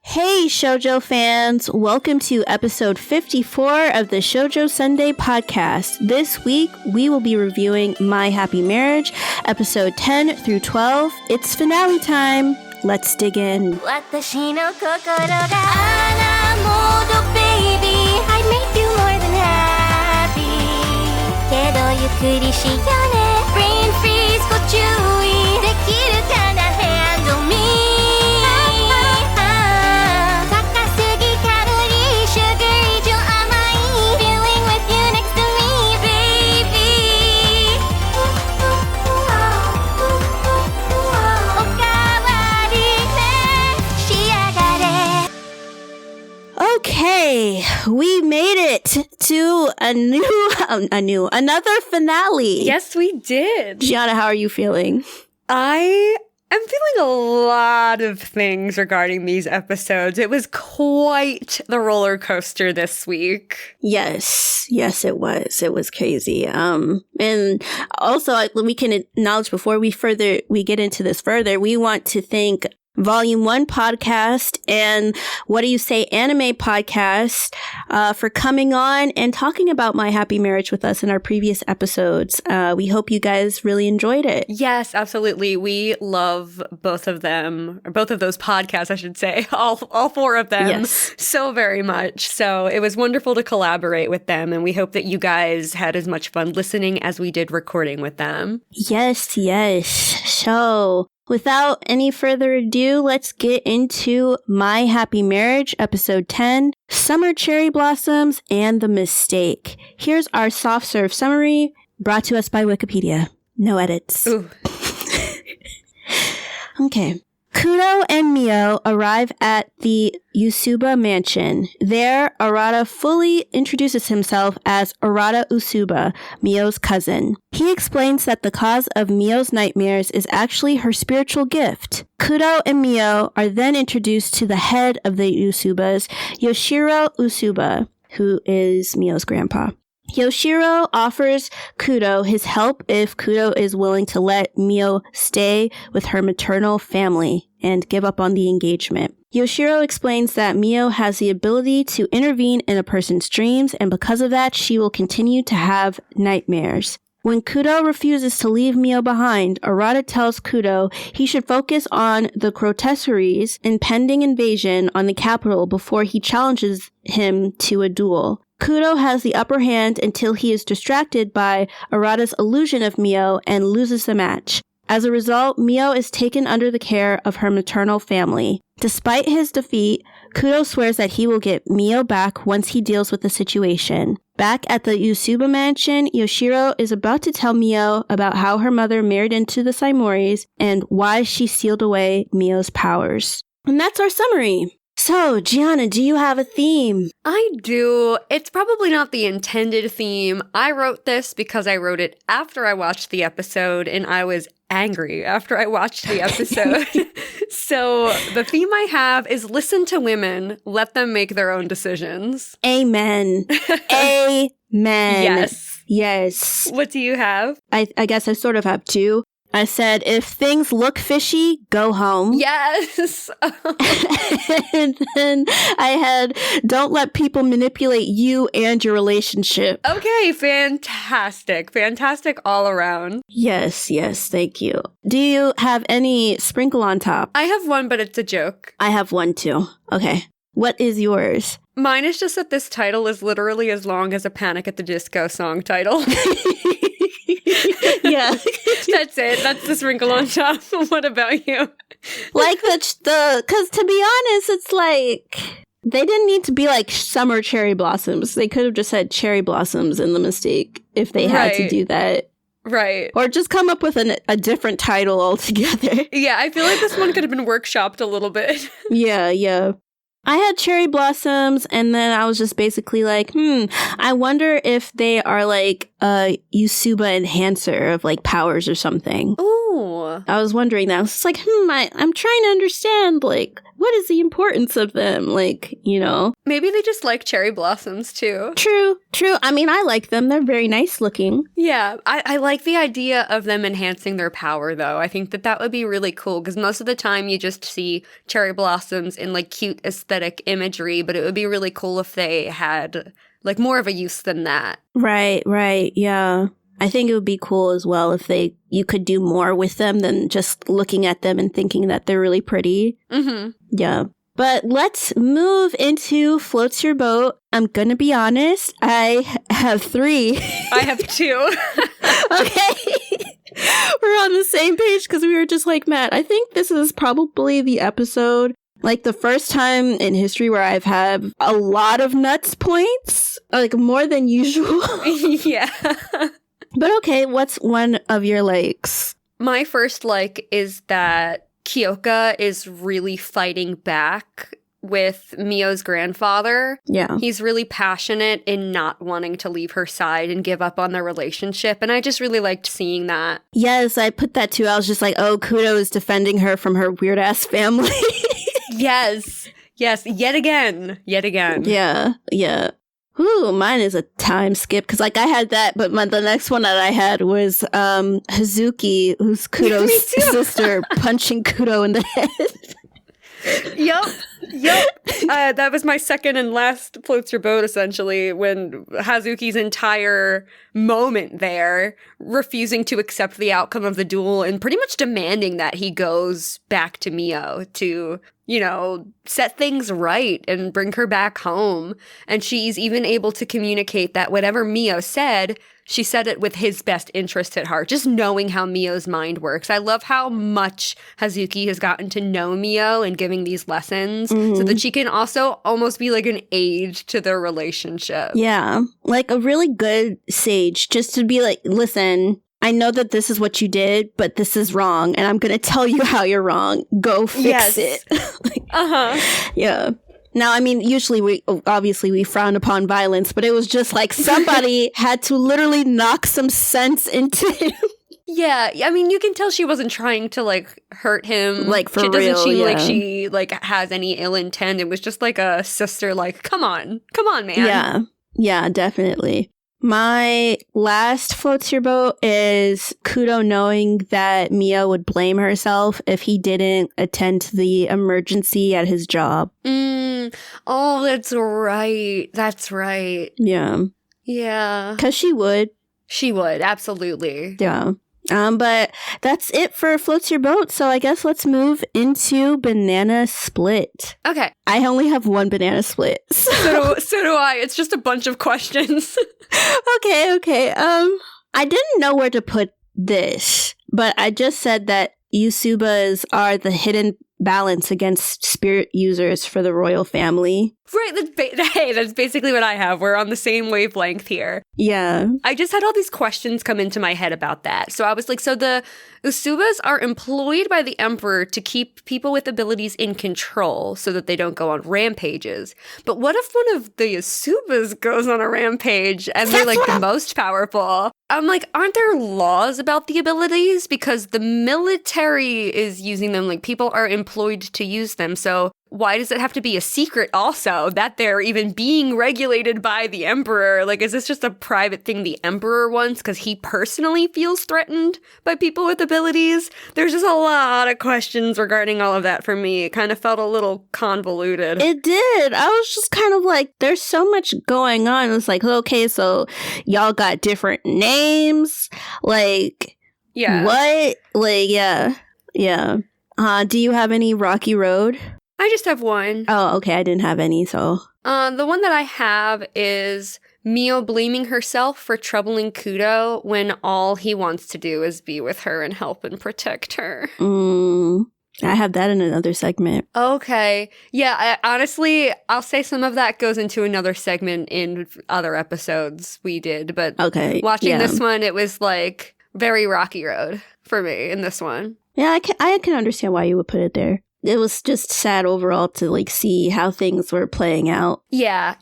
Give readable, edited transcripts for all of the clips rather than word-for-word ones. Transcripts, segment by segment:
Hey Shoujo fans, welcome to episode 54 of the Shoujo Sundae podcast. This week we will be reviewing My Happy Marriage, episode 10 through 12. It's finale time. Let's dig in. I'd make you more than happy. Brain freeze, go chewy. Dekiru kana handle me. Okay, we made it to another finale. Yes, we did. Giana, how are you feeling? I am feeling a lot of things regarding these episodes. It was quite the roller coaster this week. Yes, it was. It was crazy. And also we can acknowledge before we get into this further, we want to thank Volume 1 podcast and What Do You Say Anime podcast for coming on and talking about My Happy Marriage with us in our previous episodes. We hope you guys really enjoyed it. Yes, absolutely. We love both of them, or both of those podcasts, I should say, all four of them so very much. So it was wonderful to collaborate with them, and we hope that you guys had as much fun listening as we did recording with them. Yes. So without any further ado, let's get into My Happy Marriage, episode 10, Summer Cherry Blossoms and the Mistake. Here's our soft serve summary, brought to us by Wikipedia. No edits. Ooh. Okay. Kudo and Miyo arrive at the Usuba mansion. There, Arata fully introduces himself as Arata Usuba, Miyo's cousin. He explains that the cause of Miyo's nightmares is actually her spiritual gift. Kudo and Miyo are then introduced to the head of the Usubas, Yoshiro Usuba, who is Miyo's grandpa. Yoshiro offers Kudo his help if Kudo is willing to let Miyo stay with her maternal family and give up on the engagement. Yoshiro explains that Miyo has the ability to intervene in a person's dreams, and because of that, she will continue to have nightmares. When Kudo refuses to leave Miyo behind, Arata tells Kudo he should focus on the Crotesseries' impending invasion on the capital before he challenges him to a duel. Kudo has the upper hand until he is distracted by Arata's illusion of Miyo and loses the match. As a result, Miyo is taken under the care of her maternal family. Despite his defeat, Kudo swears that he will get Miyo back once he deals with the situation. Back at the Usuba mansion, Yoshiro is about to tell Miyo about how her mother married into the Saimoris and why she sealed away Miyo's powers. And that's our summary. So, Giana, do you have a theme? I do. It's probably not the intended theme. I wrote this because I wrote it after I watched the episode, and I was angry after I watched the episode. So the theme I have is listen to women, let them make their own decisions. Amen. Amen. Yes. What do you have? I guess I sort of have two. I said, if things look fishy, go home. Yes. And then I had, don't let people manipulate you and your relationship. Okay, fantastic. Fantastic all around. Yes, thank you. Do you have any sprinkle on top? I have one, but it's a joke. I have one too. Okay. What is yours? Mine is just that this title is literally as long as a Panic at the Disco song title. Yeah. That's it. That's the sprinkle on top. What about you? Like because to be honest, it's like they didn't need to be like summer cherry blossoms. They could have just said cherry blossoms in the mistake if they had to do that. Right. Or just come up with a different title altogether. Yeah, I feel like this one could have been workshopped a little bit. Yeah. I had cherry blossoms, and then I was just basically like, I wonder if they are like Yusuba enhancer of like powers or something. Ooh. I was wondering that. I was just like, I'm trying to understand, like, what is the importance of them? Like, you know. Maybe they just like cherry blossoms too. True. I mean, I like them. They're very nice looking. Yeah, I like the idea of them enhancing their power, though. I think that would be really cool, because most of the time you just see cherry blossoms in, like, cute aesthetic imagery, but it would be really cool if they had, like, more of a use than that. Right, yeah. I think it would be cool as well if you could do more with them than just looking at them and thinking that they're really pretty. Mm-hmm. Yeah. But let's move into Floats Your Boat. I'm gonna be honest, I have 3. I have 2. Okay. We're on the same page because we were just like, Matt, I think this is probably the episode, like the first time in history where I've had a lot of nuts points, like more than usual. Yeah. But okay, what's one of your likes? My first like is that Kyoka is really fighting back with Miyo's grandfather. Yeah. He's really passionate in not wanting to leave her side and give up on their relationship, and I just really liked seeing that. Yes, I put that too. I was just like, oh, Kudo is defending her from her weird-ass family. Yes, yet again. Yeah. Ooh, mine is a time skip because, like, I had that, but the next one that I had was Hazuki, who's Kudo's sister, punching Kudo in the head. Yep. That was my second and last Floats Your Boat, essentially, when Hazuki's entire moment there, refusing to accept the outcome of the duel and pretty much demanding that he goes back to Miyo to, you know, set things right and bring her back home. And she's even able to communicate that whatever Miyo said, she said it with his best interest at heart, just knowing how Miyo's mind works. I love how much Hazuki has gotten to know Miyo and giving these lessons so that she can also almost be like an aide to their relationship. Yeah, like a really good sage, just to be like, listen, I know that this is what you did, but this is wrong, and I'm going to tell you how you're wrong. Go fix it. Yeah. Now, I mean, usually we frown upon violence, but it was just like somebody had to literally knock some sense into him. Yeah, I mean, you can tell she wasn't trying to, like, hurt him. Like, for real, doesn't seem yeah. like she, like, has any ill intent. It was just like a sister, like, come on, man. Yeah, definitely. My last Floats Your Boat is Kudo knowing that Miyo would blame herself if he didn't attend to the emergency at his job. Oh, that's right. Yeah. Yeah. Because she would. She would, absolutely. Yeah. But that's it for Floats Your Boat, so I guess let's move into Banana Split. Okay. I only have one Banana Split. So do I. It's just a bunch of questions. Okay. I didn't know where to put this, but I just said that Yusubas are the hidden balance against spirit users for the royal family. Right, that's basically what I have. We're on the same wavelength here. Yeah. I just had all these questions come into my head about that. So I was like, so the Usubas are employed by the Emperor to keep people with abilities in control so that they don't go on rampages. But what if one of the Usubas goes on a rampage and they're like the most powerful? I'm like, aren't there laws about the abilities? Because the military is using them, like people are employed to use them. So why does it have to be a secret also that they're even being regulated by the Emperor? Like, is this just a private thing the Emperor wants because he personally feels threatened by people with abilities? There's just a lot of questions regarding all of that for me. It kind of felt a little convoluted. It did. I was just kind of like, there's so much going on. It's like, okay, so y'all got different names? Like, yeah. What? Like, yeah. Do you have any Rocky Road? I just have one. Oh, okay. I didn't have any, so. The one that I have is Miyo blaming herself for troubling Kudo when all he wants to do is be with her and help and protect her. I have that in another segment. Okay. Yeah, honestly, I'll say some of that goes into another segment in other episodes we did, but watching this one, it was like very Rocky Road for me in this one. Yeah, I can understand why you would put it there. it was just sad overall to like see how things were playing out. Yeah.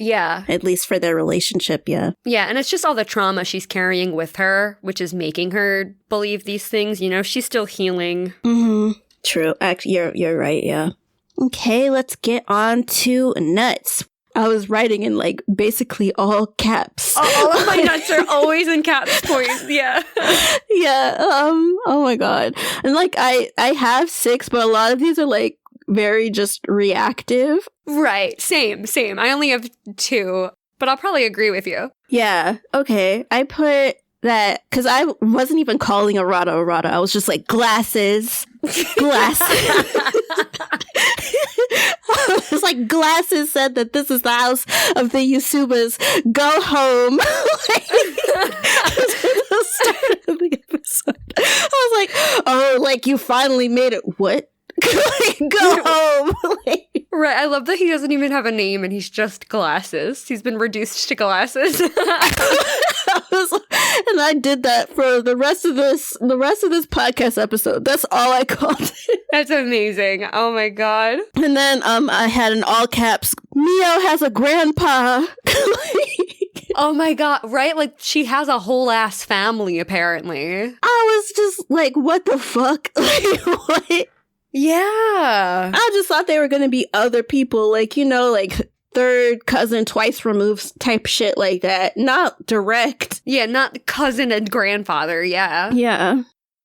At least for their relationship, yeah. Yeah, and it's just all the trauma she's carrying with her, which is making her believe these things. You know, she's still healing. Mm-hmm. True. Actually, you're right, yeah. Okay, let's get on to nuts. I was writing in like basically all caps. All of my nuts are always in caps points. Yeah. Yeah. Oh my god. And like I have 6, but a lot of these are like very just reactive. Right. Same. I only have 2, but I'll probably agree with you. Yeah. Okay. I put that because I wasn't even calling Arata. I was just like glasses. It's like glasses said that this is the house of the Yusubas. Go home. The start of the episode. I was like, oh, like you finally made it. What? Go home. Right. I love that he doesn't even have a name and he's just glasses. He's been reduced to glasses. And I did that for the rest of this podcast episode. That's all I called it. That's amazing. Oh my god. And then I had in all caps, Miyo has a grandpa. Oh my god, right? Like she has a whole ass family apparently. I was just like, what the fuck? Like, what? Yeah. I just thought they were going to be other people, like, you know, like third cousin twice removed type shit like that. Not direct. Yeah, not cousin and grandfather. Yeah. Yeah.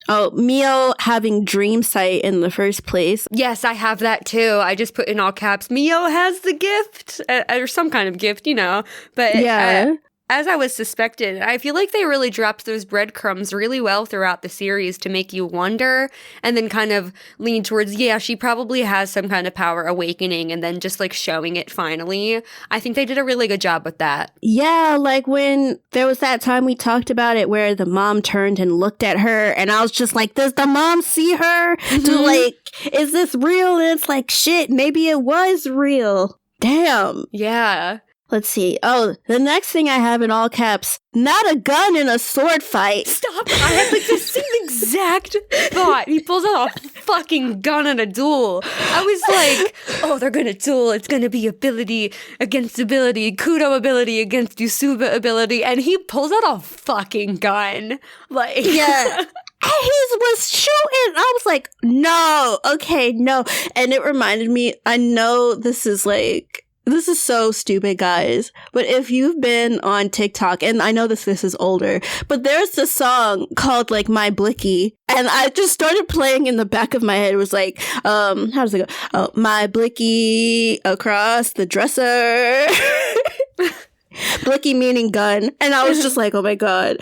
Oh, Miyo having dream sight in the first place. Yes, I have that too. I just put in all caps, Miyo has the gift, or some kind of gift, you know. But yeah. As I was suspected, I feel like they really dropped those breadcrumbs really well throughout the series to make you wonder and then kind of lean towards, yeah, she probably has some kind of power awakening and then just like showing it finally. I think they did a really good job with that. Yeah, like when there was that time we talked about it where the mom turned and looked at her and I was just like, does the mom see her? Is this real? And it's like, shit, maybe it was real. Damn. Yeah. Let's see. Oh, the next thing I have in all caps, not a gun in a sword fight. Stop. I had like the same exact thought. He pulls out a fucking gun in a duel. I was like, oh, they're going to duel. It's going to be ability against ability, Kudo ability against Yusuba ability. And he pulls out a fucking gun. Like, yeah. He was shooting. I was like, no. Okay, no. And it reminded me, I know this is so stupid, guys. But if you've been on TikTok, and I know this is older, but there's this song called like My Blicky, and I just started playing in the back of my head. It was like, how does it go? Oh, my blicky across the dresser. Blicky meaning gun. And I was just like, oh my god.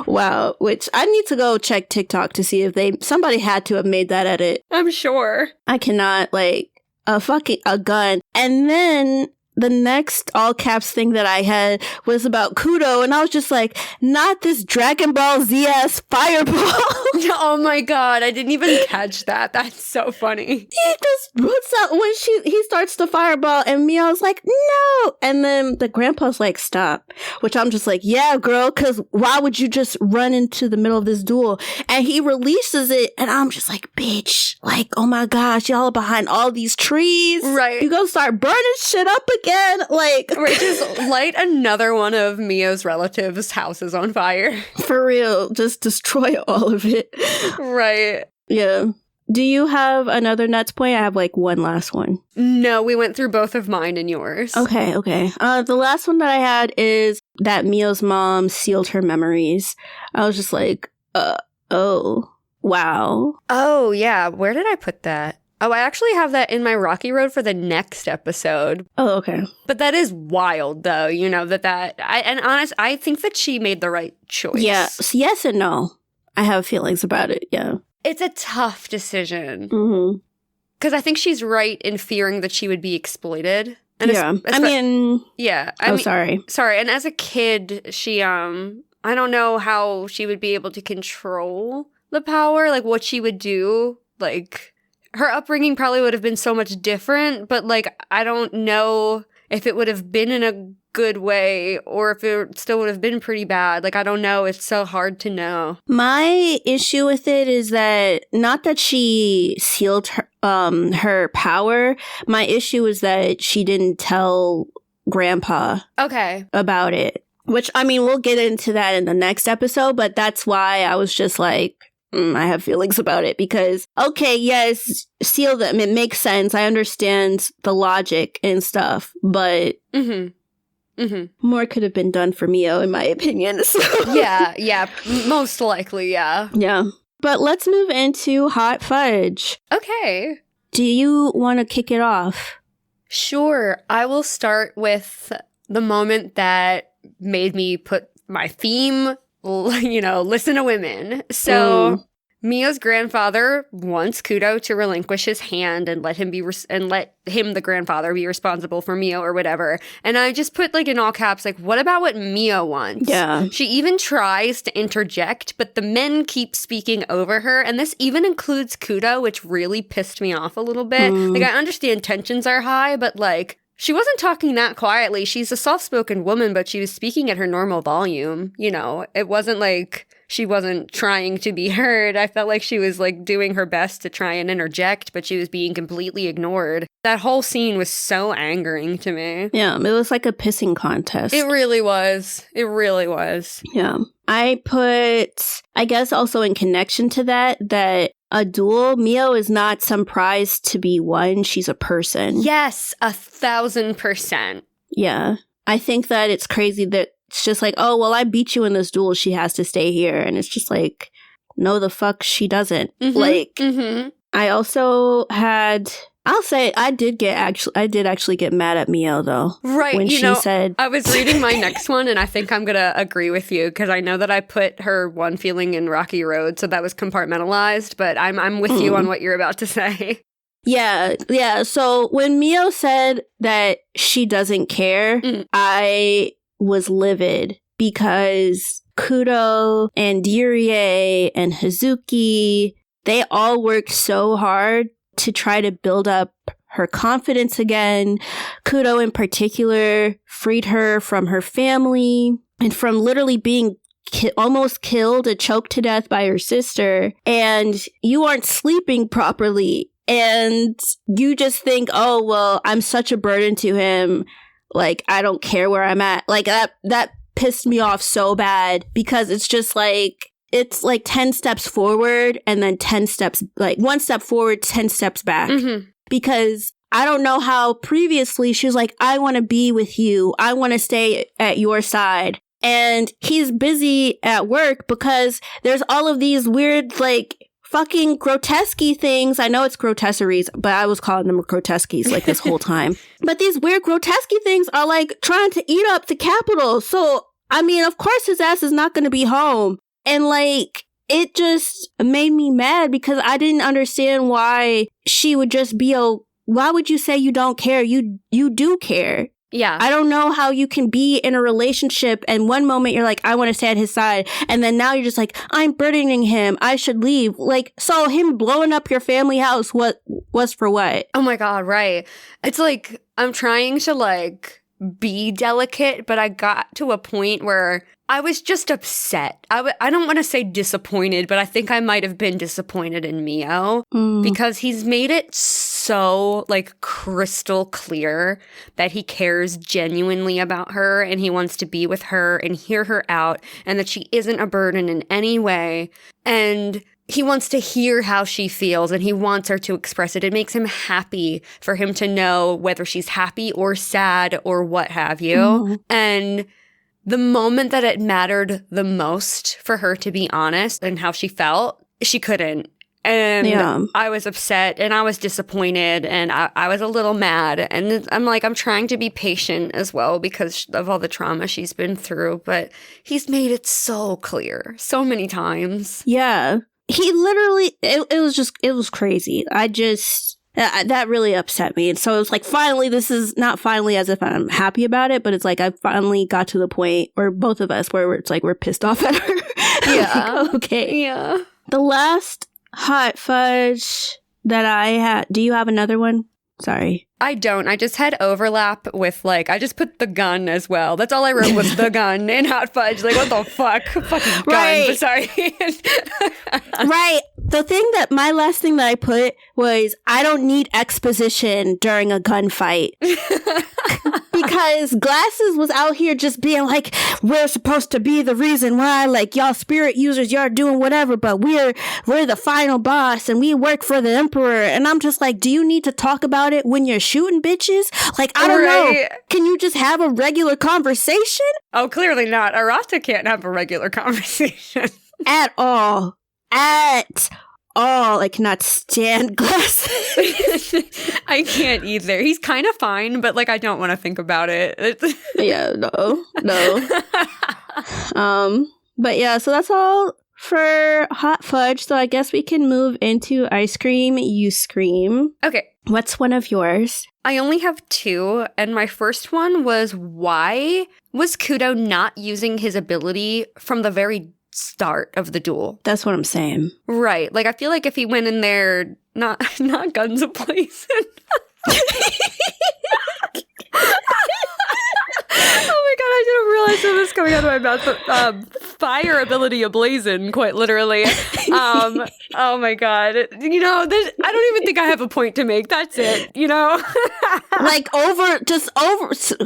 Wow. Which I need to go check TikTok to see if somebody had to have made that edit. I'm sure. I cannot a gun. And then the next all caps thing that I had was about Kudo, and I was just like, not this Dragon Ball Z-ass fireball. Oh my god, I didn't even catch that. That's so funny. He just puts out when he starts the fireball, and Mio's like, no! And then the grandpa's like, stop. Which I'm just like, yeah, girl, because why would you just run into the middle of this duel? And he releases it, and I'm just like, bitch, like, oh my gosh, y'all are behind all these trees. Right. You gonna start burning shit up again? Like, right, just light another one of Mio's relatives' houses on fire. For real, just destroy all of it. Right. Yeah. Do you have another nuts point? I have like one last one. No, we went through both of mine and yours. Okay. The last one that I had is that Mio's mom sealed her memories. I was just like, oh, wow. Oh, yeah. Where did I put that? Oh, I actually have that in my Rocky Road for the next episode. Oh, okay. But that is wild, though, you know, I think that she made the right choice. Yeah. Yes and no. I have feelings about it, yeah. It's a tough decision. Mm-hmm. Because I think she's right in fearing that she would be exploited. And yeah. Sorry. Sorry. And as a kid, she, I don't know how she would be able to control the power, like what she would do, like... Her upbringing probably would have been so much different, but, like, I don't know if it would have been in a good way or if it still would have been pretty bad. Like, I don't know. It's so hard to know. My issue with it is that not that she sealed her power. My issue is that she didn't tell Grandpa about it. Which, I mean, we'll get into that in the next episode, but that's why I was just like, I have feelings about it because, okay, yes, seal them. It makes sense. I understand the logic and stuff, but more could have been done for Miyo, in my opinion. So. Yeah, most likely, yeah. Yeah. But let's move into Hot Fudge. Okay. Do you want to kick it off? Sure. I will start with the moment that made me put my theme, listen to women. So Miyo's grandfather wants Kudo to relinquish his hand and let him the grandfather be responsible for Miyo or whatever. And I just put in all caps, what about what Miyo wants? Yeah. She even tries to interject, but the men keep speaking over her. And this even includes Kudo, which really pissed me off a little bit. I understand tensions are high, but she wasn't talking that quietly. She's a soft-spoken woman, but she was speaking at her normal volume. It wasn't like she wasn't trying to be heard. I felt like she was doing her best to try and interject, but she was being completely ignored. That whole scene was so angering to me. Yeah, it was like a pissing contest. It really was. It really was. Yeah. I put, I guess also in connection to that a duel, Miyo is not some prize to be won. She's a person. Yes, 1,000%. Yeah. I think that it's crazy that it's just oh, well, I beat you in this duel. She has to stay here. And it's just no, the fuck she doesn't. I also had, I'll say I did actually get mad at Miyo though. Right. When she said, I was reading my next one and I think I'm going to agree with you because I know that I put her one feeling in Rocky Road. So that was compartmentalized, but I'm with you on what you're about to say. Yeah. So when Miyo said that she doesn't care, I was livid because Kudo and Dirie and Hazuki, they all worked so hard to try to build up her confidence again. Kudo in particular freed her from her family and from literally being almost killed and choked to death by her sister. And you aren't sleeping properly. And you just think, oh, well, I'm such a burden to him. I don't care where I'm at. That pissed me off so bad because it's just it's 10 steps forward and then 10 steps, 1 step forward, 10 steps back. Because I don't know how previously she was I want to be with you. I want to stay at your side. And he's busy at work because there's all of these weird, fucking grotesque things. I know it's grotesqueries, but I was calling them grotesques this whole time. But these weird grotesque things are trying to eat up the capital. So, I mean, of course his ass is not going to be home. And it just made me mad because I didn't understand why she would just be why would you say you don't care? You do care. Yeah. I don't know how you can be in a relationship and one moment you're I want to stay at his side. And then now you're just I'm burdening him. I should leave. So him blowing up your family house, what was for what? Oh my God, right. It's I'm trying to be delicate, but I got to a point where I was just upset. I don't want to say disappointed, but I think I might have been disappointed in Miyo because he's made it so crystal clear that he cares genuinely about her and he wants to be with her and hear her out and that she isn't a burden in any way. And he wants to hear how she feels and he wants her to express it. It makes him happy for him to know whether she's happy or sad or what have you. And the moment that it mattered the most for her to be honest and how she felt, she couldn't. And I was upset and I was disappointed and I was a little mad. And I'm trying to be patient as well because of all the trauma she's been through. But he's made it so clear so many times. Yeah. He literally, it was crazy. That really upset me. And so it was finally, this is not finally as if I'm happy about it, but it's I finally got to the point, or both of us, where it's we're pissed off at her. Yeah. Okay. Yeah. The last Hot Fudge that I had, do you have another one? Sorry. I don't. I just had overlap with, like, I just put the gun as well. That's all I wrote was the gun in Hot Fudge. Like, what the fuck? Fucking gun. Right. But sorry. Right. My last thing that I put was, I don't need exposition during a gunfight. Because Glasses was out here just being like, we're supposed to be the reason why, like, y'all spirit users, y'all doing whatever, but we're the final boss and we work for the Emperor. And I'm just like, do you need to talk about it when you're shooting bitches? Like, I don't know. Can you just have a regular conversation? Oh, clearly not. Arata can't have a regular conversation. At all. I cannot stand Glasses. I can't either. He's kind of fine, but, like, I don't want to think about it. Yeah, no. But yeah, so that's all for Hot Fudge. So I guess we can move into Ice Cream, You Scream. Okay. What's one of yours? I only have 2, and my first one was, why was Kudo not using his ability from the very start of the duel? That's what I'm saying. Right. Like, I feel like if he went in there, not guns a-blazing. Oh my god, I didn't realize that was coming out of my mouth, but fire ability ablazing, quite literally. Oh my god. You know, I don't even think I have a point to make. That's it, you know? Like,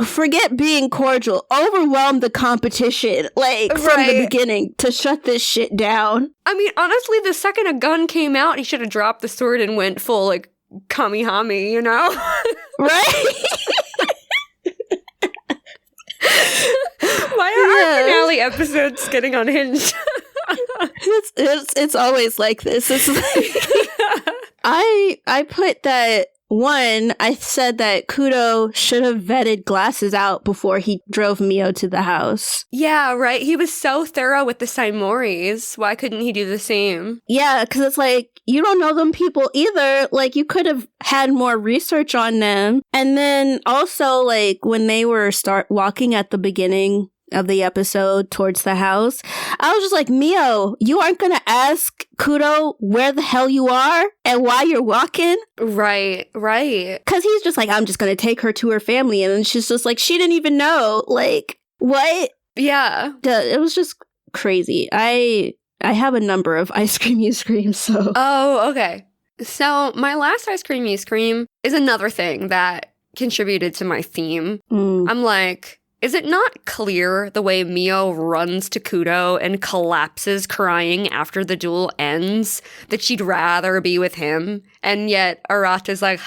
forget being cordial. Overwhelm the competition, like, from the beginning to shut this shit down. I mean, honestly, the second a gun came out, he should have dropped the sword and went full, like, Kamihami, you know? Right? Why are our finale episodes getting unhinged? It's always like this. It's like, I put that. One, I said that Kudo should have vetted Glasses out before he drove Miyo to the house. Yeah, right. He was so thorough with the Saimoris. Why couldn't he do the same? Yeah, because it's like, you don't know them people either. Like, you could have had more research on them. And then also, like, when they were walking at the beginning of the episode towards the house, I was just like, Miyo, you aren't gonna ask Kudo where the hell you are and why you're walking? Right. Because he's just like, I'm just gonna take her to her family. And then she's just like, she didn't even know. Like, what? Yeah. It was just crazy. I have a number of Ice Cream You Scream, so. Oh, okay. So my last Ice Cream You Scream is another thing that contributed to my theme. I'm like, is it not clear the way Miyo runs to Kudo and collapses crying after the duel ends that she'd rather be with him? And yet Arata's like,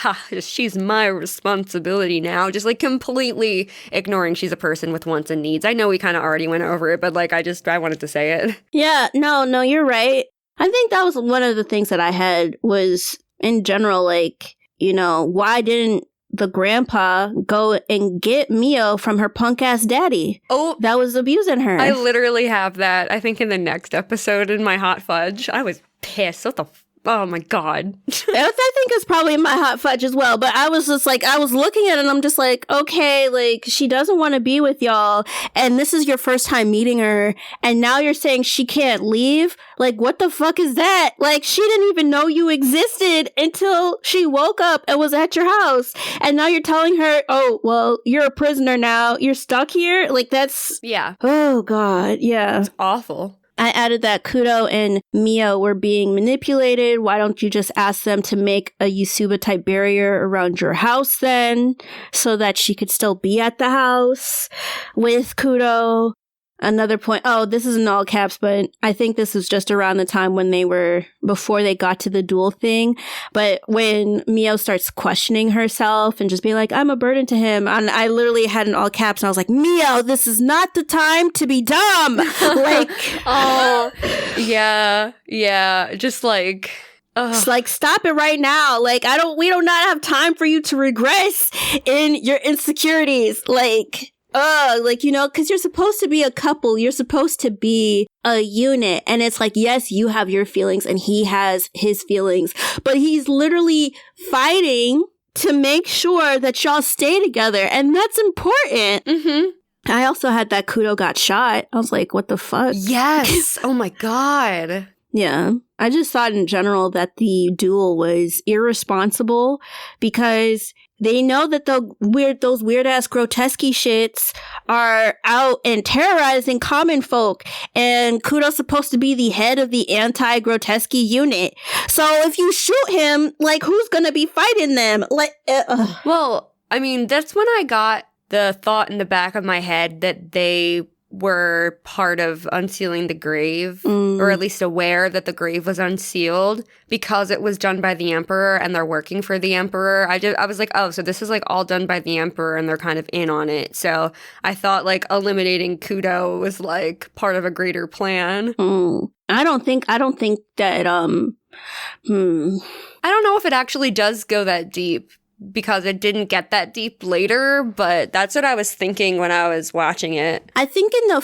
she's my responsibility now. Just, like, completely ignoring she's a person with wants and needs. I know we kind of already went over it, but, like, I wanted to say it. Yeah, no, you're right. I think that was one of the things that I had was, in general, like, you know, why didn't the grandpa go and get Miyo from her punk ass daddy? Oh, that was abusing her. I literally have that. I think in the next episode in my Hot Fudge, I was pissed. What the oh my god. I think it's probably in my Hot Fudge as well. But I was just like, I was looking at it and I'm just like, okay, like, she doesn't want to be with y'all. And this is your first time meeting her. And now you're saying she can't leave? Like, what the fuck is that? Like, she didn't even know you existed until she woke up and was at your house. And now you're telling her, oh, well, you're a prisoner now. You're stuck here? Like, that's... Yeah. Oh, God. Yeah. It's awful. I added that Kudo and Miyo were being manipulated. Why don't you just ask them to make a Yusuba-type barrier around your house then, so that she could still be at the house with Kudo? Another point, this is in all caps, but I think this is just around the time when before they got to the duel thing. But when Miyo starts questioning herself and just being like, I'm a burden to him. And I literally had in all caps and I was like, Miyo, this is not the time to be dumb. Like, oh, yeah. Just like, it's like, stop it right now. Like, we do not have time for you to regress in your insecurities. Like, you know, because you're supposed to be a couple. You're supposed to be a unit. And it's like, yes, you have your feelings and he has his feelings. But he's literally fighting to make sure that y'all stay together. And that's important. Mm-hmm. I also had that Kudo got shot. I was like, what the fuck? Yes. Oh my God. Yeah. I just thought in general that the duel was irresponsible because they know that those weird-ass grotesque shits are out and terrorizing common folk, and Kudo's supposed to be the head of the anti-grotesque unit. So if you shoot him, like, who's gonna be fighting them? Well, I mean, that's when I got the thought in the back of my head that they were part of unsealing the grave, or at least aware that the grave was unsealed because it was done by the emperor and they're working for the emperor. I was like, oh, so this is like all done by the emperor and they're kind of in on it. So I thought like eliminating Kudo was like part of a greater plan. I don't think that I don't know if it actually does go that deep, because it didn't get that deep later, but that's what I was thinking when I was watching it. I think in the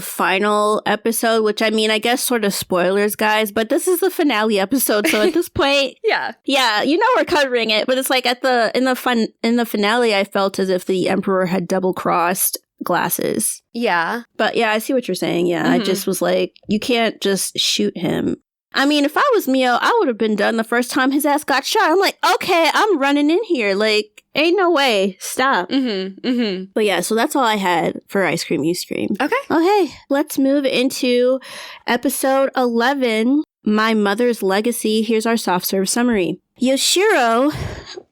final episode, which I mean, I guess sort of spoilers, guys, but this is the finale episode, so at this point, yeah, you know we're covering it, but it's like in the finale, I felt as if the emperor had double-crossed Glasses. Yeah. But yeah, I see what you're saying. Yeah, I just was like, you can't just shoot him. I mean, if I was Miyo, I would have been done the first time his ass got shot. I'm like, okay, I'm running in here. Like, ain't no way. Stop. But yeah, so that's all I had for Ice Cream, You Scream. Okay, let's move into episode 11, My Mother's Legacy. Here's our soft serve summary. Yoshiro,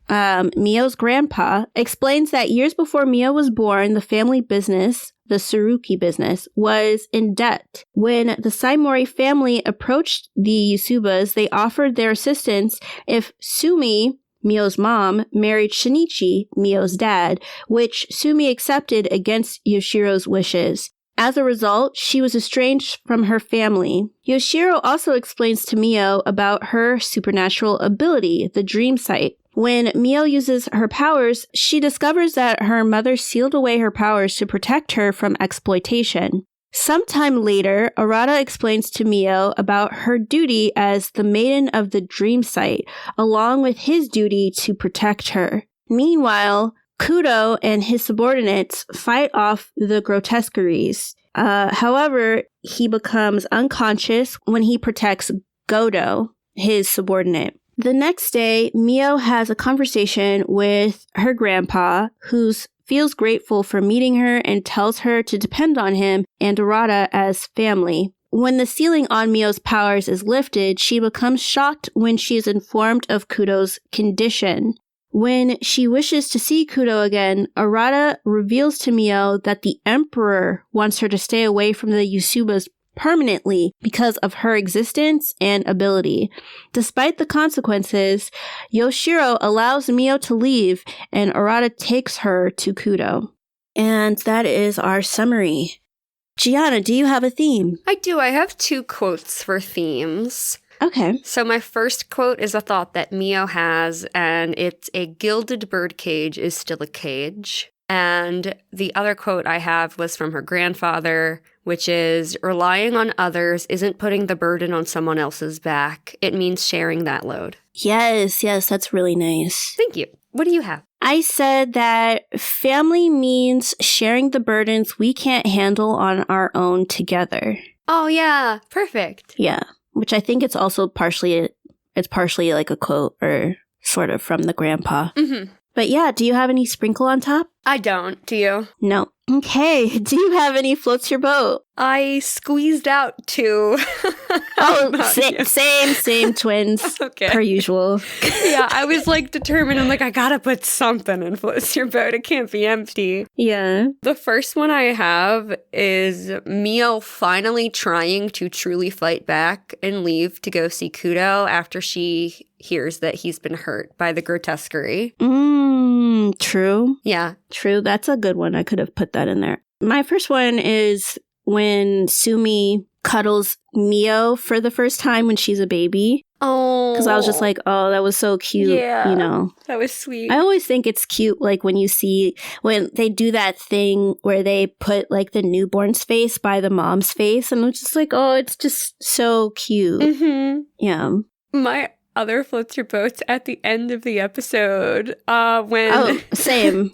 Miyo's grandpa, explains that years before Miyo was born, the family business, the Tsuruki business, was in debt. When the Saimori family approached the Yusubas, they offered their assistance if Sumi, Miyo's mom, married Shinichi, Miyo's dad, which Sumi accepted against Yoshiro's wishes. As a result, she was estranged from her family. Yoshiro also explains to Miyo about her supernatural ability, the dream sight. When Miyo uses her powers, she discovers that her mother sealed away her powers to protect her from exploitation. Sometime later, Arata explains to Miyo about her duty as the maiden of the dream sight, along with his duty to protect her. Meanwhile, Kudo and his subordinates fight off the grotesqueries. However, he becomes unconscious when he protects Godo, his subordinate. The next day, Miyo has a conversation with her grandpa, who feels grateful for meeting her and tells her to depend on him and Arata as family. When the ceiling on Miyo's powers is lifted, she becomes shocked when she is informed of Kudo's condition. When she wishes to see Kudo again, Arata reveals to Miyo that the Emperor wants her to stay away from the Yusubas permanently because of her existence and ability. Despite the consequences, Yoshiro allows Miyo to leave, and Arata takes her to Kudo. And that is our summary. Giana, do you have a theme? I do. I have 2 quotes for themes. Okay. So my first quote is a thought that Miyo has, and it's a gilded birdcage is still a cage. And the other quote I have was from her grandfather, which is, relying on others isn't putting the burden on someone else's back. It means sharing that load. Yes, that's really nice. Thank you. What do you have? I said that family means sharing the burdens we can't handle on our own together. Oh, yeah. Perfect. Yeah, which I think it's also partially like a quote or sort of from the grandpa. But yeah, do you have any sprinkle on top? I don't. Do you? No. Okay. Do you have any floats your boat? I squeezed out 2. Same twins. Okay. Per usual. Yeah, I was like determined. I'm like, I gotta put something in floats your boat. It can't be empty. Yeah. The first one I have is Miyo finally trying to truly fight back and leave to go see Kudo after she hears that he's been hurt by the grotesquerie. True. Yeah. True. That's a good one. I could have put that in there. My first one is when Sumi cuddles Miyo for the first time when she's a baby. Oh. Because I was just like, oh, that was so cute. Yeah. You know. That was sweet. I always think it's cute, like when they do that thing where they put like the newborn's face by the mom's face. And I'm just like, oh, it's just so cute. Yeah. My other floats your boats at the end of the episode Same.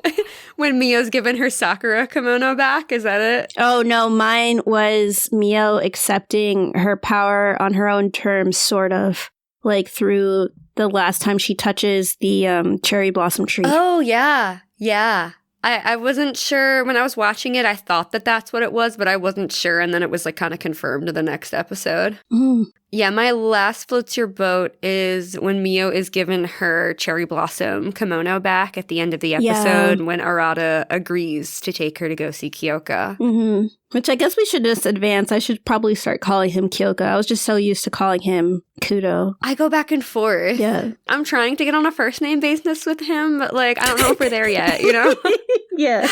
when Miyo's given her Sakura kimono back. Is that it? Oh, no, mine was Miyo accepting her power on her own terms, sort of, like through the last time she touches the cherry blossom tree. Oh, yeah. Yeah. I wasn't sure. When I was watching it, I thought that that's what it was, but I wasn't sure. And then it was like kind of confirmed in the next episode. Mm. Yeah, my last floats your boat is when Miyo is given her cherry blossom kimono back at the end of the episode when Arata agrees to take her to go see Kyoka. Mm-hmm. Which I guess we should just advance. I should probably start calling him Kyoka. I was just so used to calling him Kudo. I go back and forth. Yeah. I'm trying to get on a first name basis with him, but like, I don't know if we're there yet, you know? Yeah.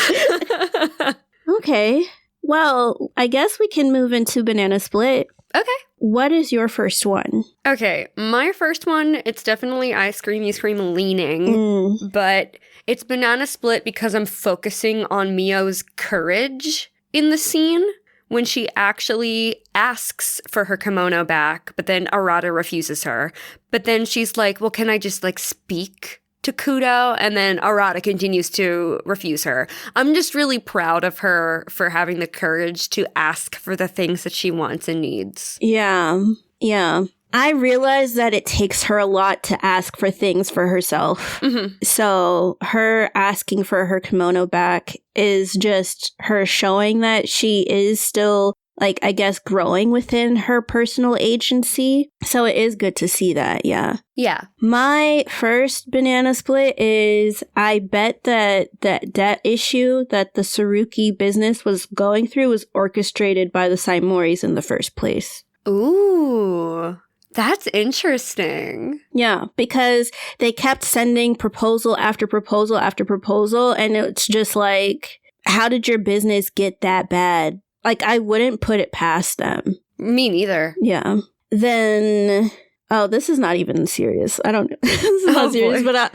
Okay. Well, I guess we can move into Banana Split. Okay. What is your first one? Okay, my first one, it's definitely ice cream, you scream leaning, but it's Banana Split because I'm focusing on Miyo's courage in the scene when she actually asks for her kimono back, but then Arata refuses her. But then she's like, well, can I just like speak to Kudo? And then Arata continues to refuse her. I'm just really proud of her for having the courage to ask for the things that she wants and needs. Yeah. Yeah. I realize that it takes her a lot to ask for things for herself. Mm-hmm. So her asking for her kimono back is just her showing that she is still, like, I guess, growing within her personal agency. So it is good to see that, yeah. Yeah. My first Banana Split is I bet that that issue that the Tsurugi business was going through was orchestrated by the Saimoris in the first place. Ooh, that's interesting. Yeah, because they kept sending proposal after proposal after proposal, and it's just like, how did your business get that bad? Like, I wouldn't put it past them. Me neither. Yeah. Then, oh, this is not even serious. I don't know. This is not serious, boy. but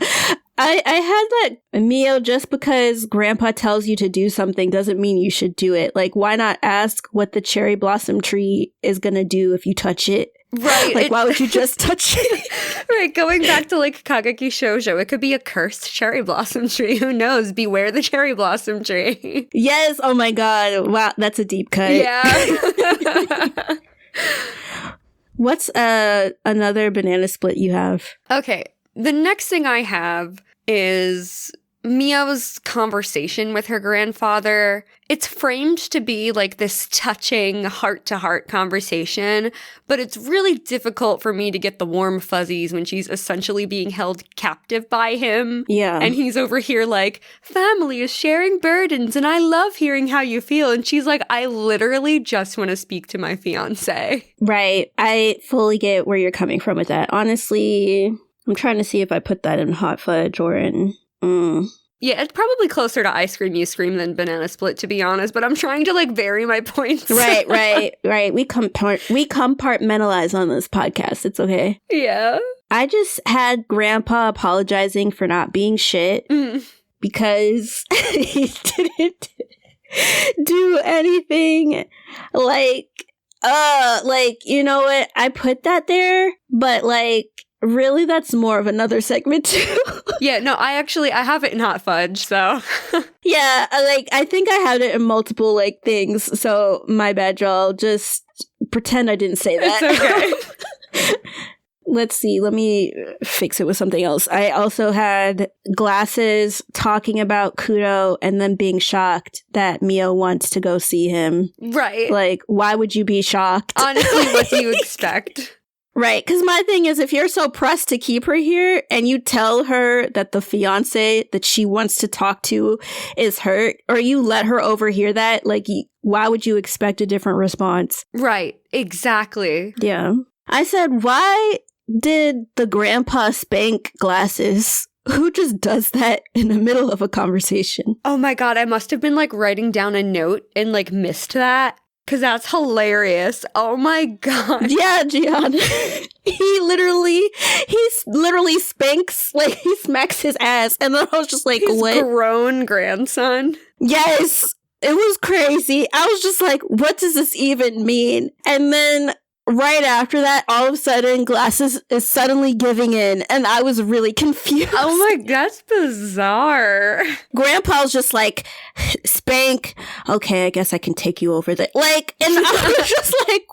I had that, Miyo, just because grandpa tells you to do something doesn't mean you should do it. Like, why not ask what the cherry blossom tree is going to do if you touch it? Right. Like, why would you just touch it? Right, going back to like Kageki Shoujo, it could be a cursed cherry blossom tree. Who knows? Beware the cherry blossom tree. Yes. Oh my God. Wow. That's a deep cut. Yeah. What's another Banana Split you have? Okay. The next thing I have is Miyo's conversation with her grandfather. It's framed to be like this touching heart-to-heart conversation, but it's really difficult for me to get the warm fuzzies when she's essentially being held captive by him. Yeah. And he's over here like, family is sharing burdens and I love hearing how you feel. And she's like, I literally just want to speak to my fiancé. Right. I fully get where you're coming from with that. Honestly, I'm trying to see if I put that in Hot Fudge or in... Yeah, it's probably closer to Ice Cream You Scream than Banana Split, to be honest, but I'm trying to like vary my points. Right. We compartmentalize on this podcast. It's okay. Yeah. I just had Grandpa apologizing for not being shit because he didn't do anything like, you know what? I put that there, but like, really, that's more of another segment too. Yeah, no, I have it in Hot Fudge, so. Yeah, I think I had it in multiple, like, things, so my bad, y'all. Just pretend I didn't say that. It's okay. Let's see, let me fix it with something else. I also had Glasses talking about Kudo and then being shocked that Miyo wants to go see him. Right. Like, why would you be shocked? Honestly, what do you expect? Right, because my thing is, if you're so pressed to keep her here and you tell her that the fiancé that she wants to talk to is hurt, or you let her overhear that, like, why would you expect a different response? Right, exactly. Yeah. I said, why did the grandpa spank Glasses? Who just does that in the middle of a conversation? Oh my God, I must have been, like, writing down a note and, like, missed that. Because that's hilarious. Oh my God. Yeah, Gianna. He literally spanks, like, he smacks his ass. And then I was just like, his what? grown grandson. Yes. It was crazy. I was just like, what does this even mean? And then right after that, all of a sudden, Glasses is suddenly giving in, and I was really confused. Oh my, that's bizarre. Grandpa's just like, Spank, okay, I guess I can take you over there. Like, and I was just like,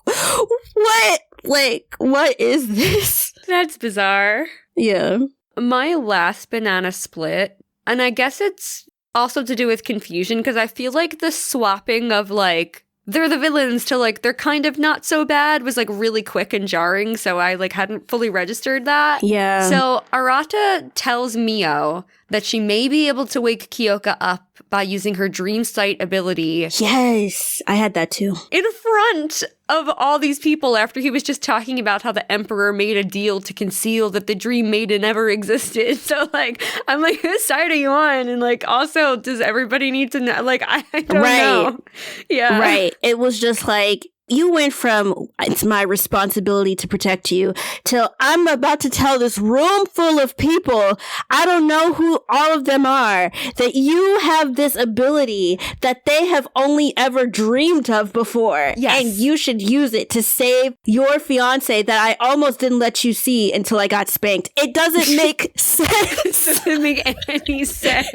what? Like, what is this? That's bizarre. Yeah. My last banana split, and I guess it's also to do with confusion, because I feel like the swapping of, like, they're the villains to, like, they're kind of not so bad was, like, really quick and jarring, so I, like, hadn't fully registered that. Yeah. So Arata tells Miyo that she may be able to wake Kyoka up by using her dream sight ability. Yes, I had that too. In front of all these people after he was just talking about how the Emperor made a deal to conceal that the Dream Maiden ever existed. So, like, I'm like, whose side are you on? And, like, also, does everybody need to know? Like, I don't know. Yeah. Right. It was just like, you went from, it's my responsibility to protect you, till I'm about to tell this room full of people, I don't know who all of them are, that you have this ability that they have only ever dreamed of before. Yes. And you should use it to save your fiance that I almost didn't let you see until I got spanked. It doesn't make sense. It doesn't make any sense.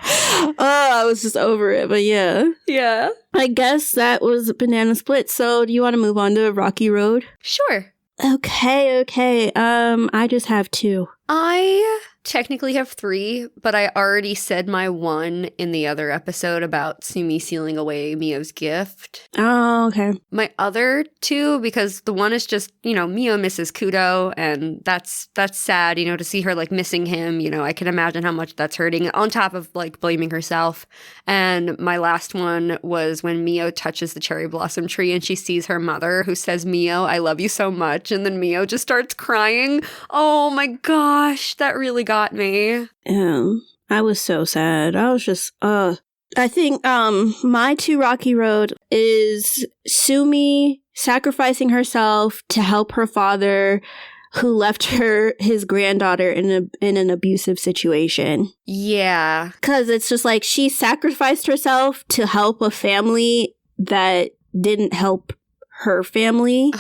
Oh, I was just over it, but yeah. Yeah. I guess that was Banana Split. So do you want to move on to Rocky Road? Sure. Okay. I just have 2. I technically have 3, but I already said my 1 in the other episode about Sumi sealing away Miyo's gift. Oh, okay. My other 2, because the one is just, Miyo misses Kudo, and that's sad, to see her, like, missing him. I can imagine how much that's hurting, on top of, like, blaming herself. And my last one was when Miyo touches the cherry blossom tree and she sees her mother, who says, Miyo, I love you so much. And then Miyo just starts crying. Oh my gosh, that really got me. I was so sad. I was just, I think, my 2 Rocky Road is Sumi sacrificing herself to help her father, who left her his granddaughter in an abusive situation. Yeah. Because it's just like she sacrificed herself to help a family that didn't help her family.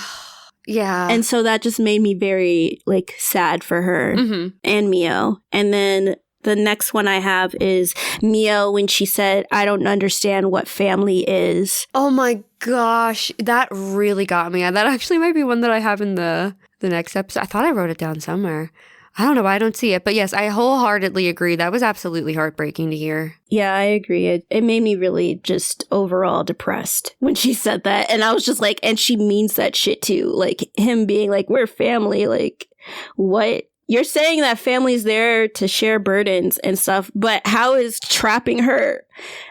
Yeah. And so that just made me very, like, sad for her and Miyo. And then the next one I have is Miyo when she said, I don't understand what family is. Oh my gosh. That really got me. That actually might be one that I have in the next episode. I thought I wrote it down somewhere. I don't know why I don't see it. But yes, I wholeheartedly agree. That was absolutely heartbreaking to hear. Yeah, I agree. It made me really just overall depressed when she said that. And I was just like, and she means that shit too. Like, him being like, we're family. Like, what? You're saying that family's there to share burdens and stuff, but how is trapping her?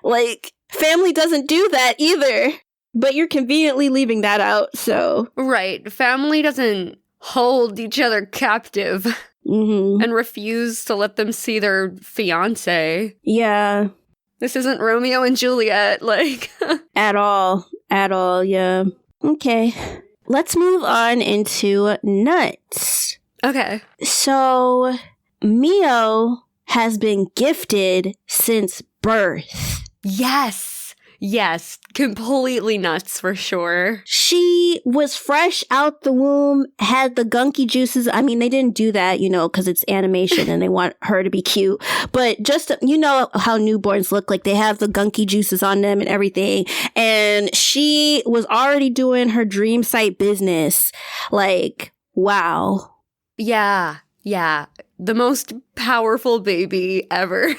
Like, family doesn't do that either. But you're conveniently leaving that out, so. Right. Family doesn't hold each other captive. And refuse to let them see their fiance. Yeah. This isn't Romeo and Juliet, like. At all, yeah. Okay. Let's move on into nuts. Okay. So, Miyo has been gifted since birth. Yes, completely nuts for sure. She was fresh out the womb, had the gunky juices. I mean, they didn't do that, because it's animation and they want her to be cute. But just, how newborns look like. They have the gunky juices on them and everything. And she was already doing her dream site business. Like, wow. Yeah. The most powerful baby ever.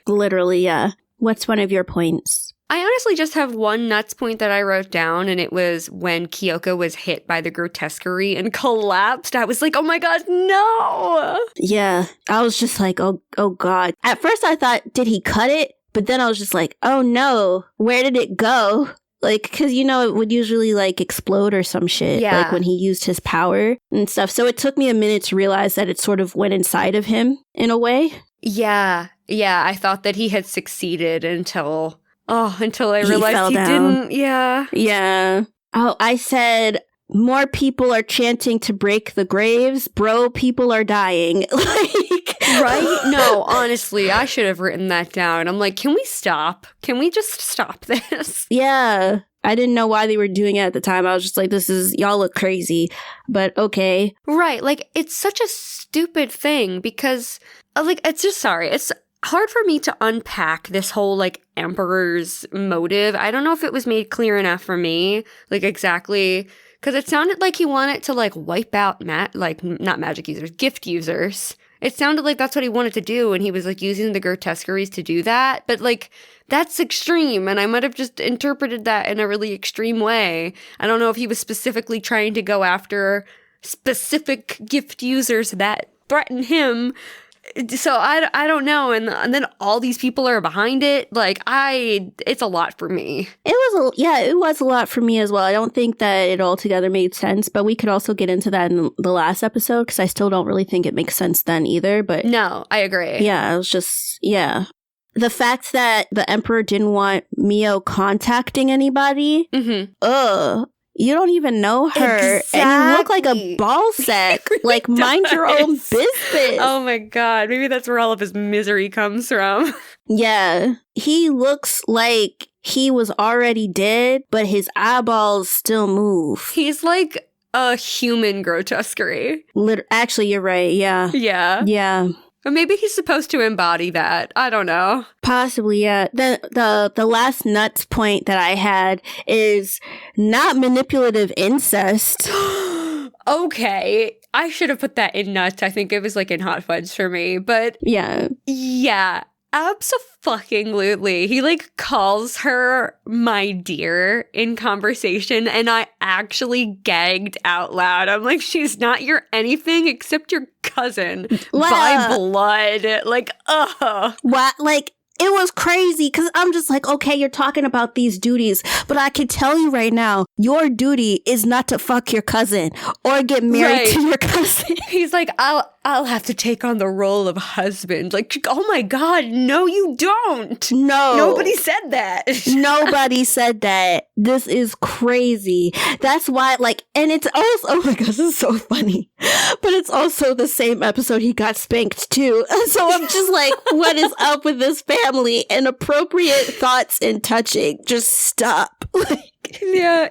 Literally, yeah. What's one of your points? I honestly just have one nuts point that I wrote down, and it was when Kyoka was hit by the grotesquerie and collapsed. I was like, oh my god, no! Yeah, I was just like, oh god. At first I thought, did he cut it? But then I was just like, oh no, where did it go? Like, because, it would usually, like, explode or some shit. Yeah. Like, when he used his power and stuff. So it took me a minute to realize that it sort of went inside of him, in a way. Yeah, I thought that he had succeeded until I realized he didn't. Yeah. Oh, I said, more people are chanting to break the graves. Bro, people are dying. Right? No, honestly, I should have written that down. I'm like, can we stop? Can we just stop this? Yeah. I didn't know why they were doing it at the time. I was just like, y'all look crazy, but okay. Right. Like, it's such a stupid thing because, like, it's hard for me to unpack this whole, like, emperor's motive. I don't know if it was made clear enough for me, like, exactly, because it sounded like he wanted to, like, wipe out, not magic users, gift users. It sounded like that's what he wanted to do, and he was, like, using the grotesqueries to do that. But, like, that's extreme, and I might have just interpreted that in a really extreme way. I don't know if he was specifically trying to go after specific gift users that threaten him. So I don't know. And then all these people are behind it. Like, it's a lot for me. It was a lot for me as well. I don't think that it altogether made sense, but we could also get into that in the last episode because I still don't really think it makes sense then either. But no, I agree. Yeah, it was just, yeah. The fact that the Emperor didn't want Miyo contacting anybody, you don't even know her, exactly. And you look like a ball sack. Really like, mind your own business. Oh my god, maybe that's where all of his misery comes from. Yeah, he looks like he was already dead, but his eyeballs still move. He's like a human grotesquerie. Actually, you're right, yeah. Yeah. Yeah. Or maybe he's supposed to embody that. I don't know. Possibly, yeah. The last nuts point that I had is not manipulative incest. Okay. I should have put that in nuts. I think it was like in hot fudge for me. But yeah. Yeah. Abso-fucking-lutely. He, like, calls her my dear in conversation, and I actually gagged out loud. I'm like, she's not your anything except your cousin by blood. Like, ugh. What? Like, it was crazy because I'm just like, okay, you're talking about these duties, but I can tell you right now, your duty is not to fuck your cousin or get married to your cousin. He's like, I'll have to take on the role of husband. Like, oh my god, no, you don't. No. Nobody said that. Nobody said that. This is crazy. That's why, like, and it's also, oh my gosh, this is so funny. But it's also the same episode he got spanked too. So I'm just like, what is up with this family? Inappropriate thoughts and touching. Just stop. Yeah,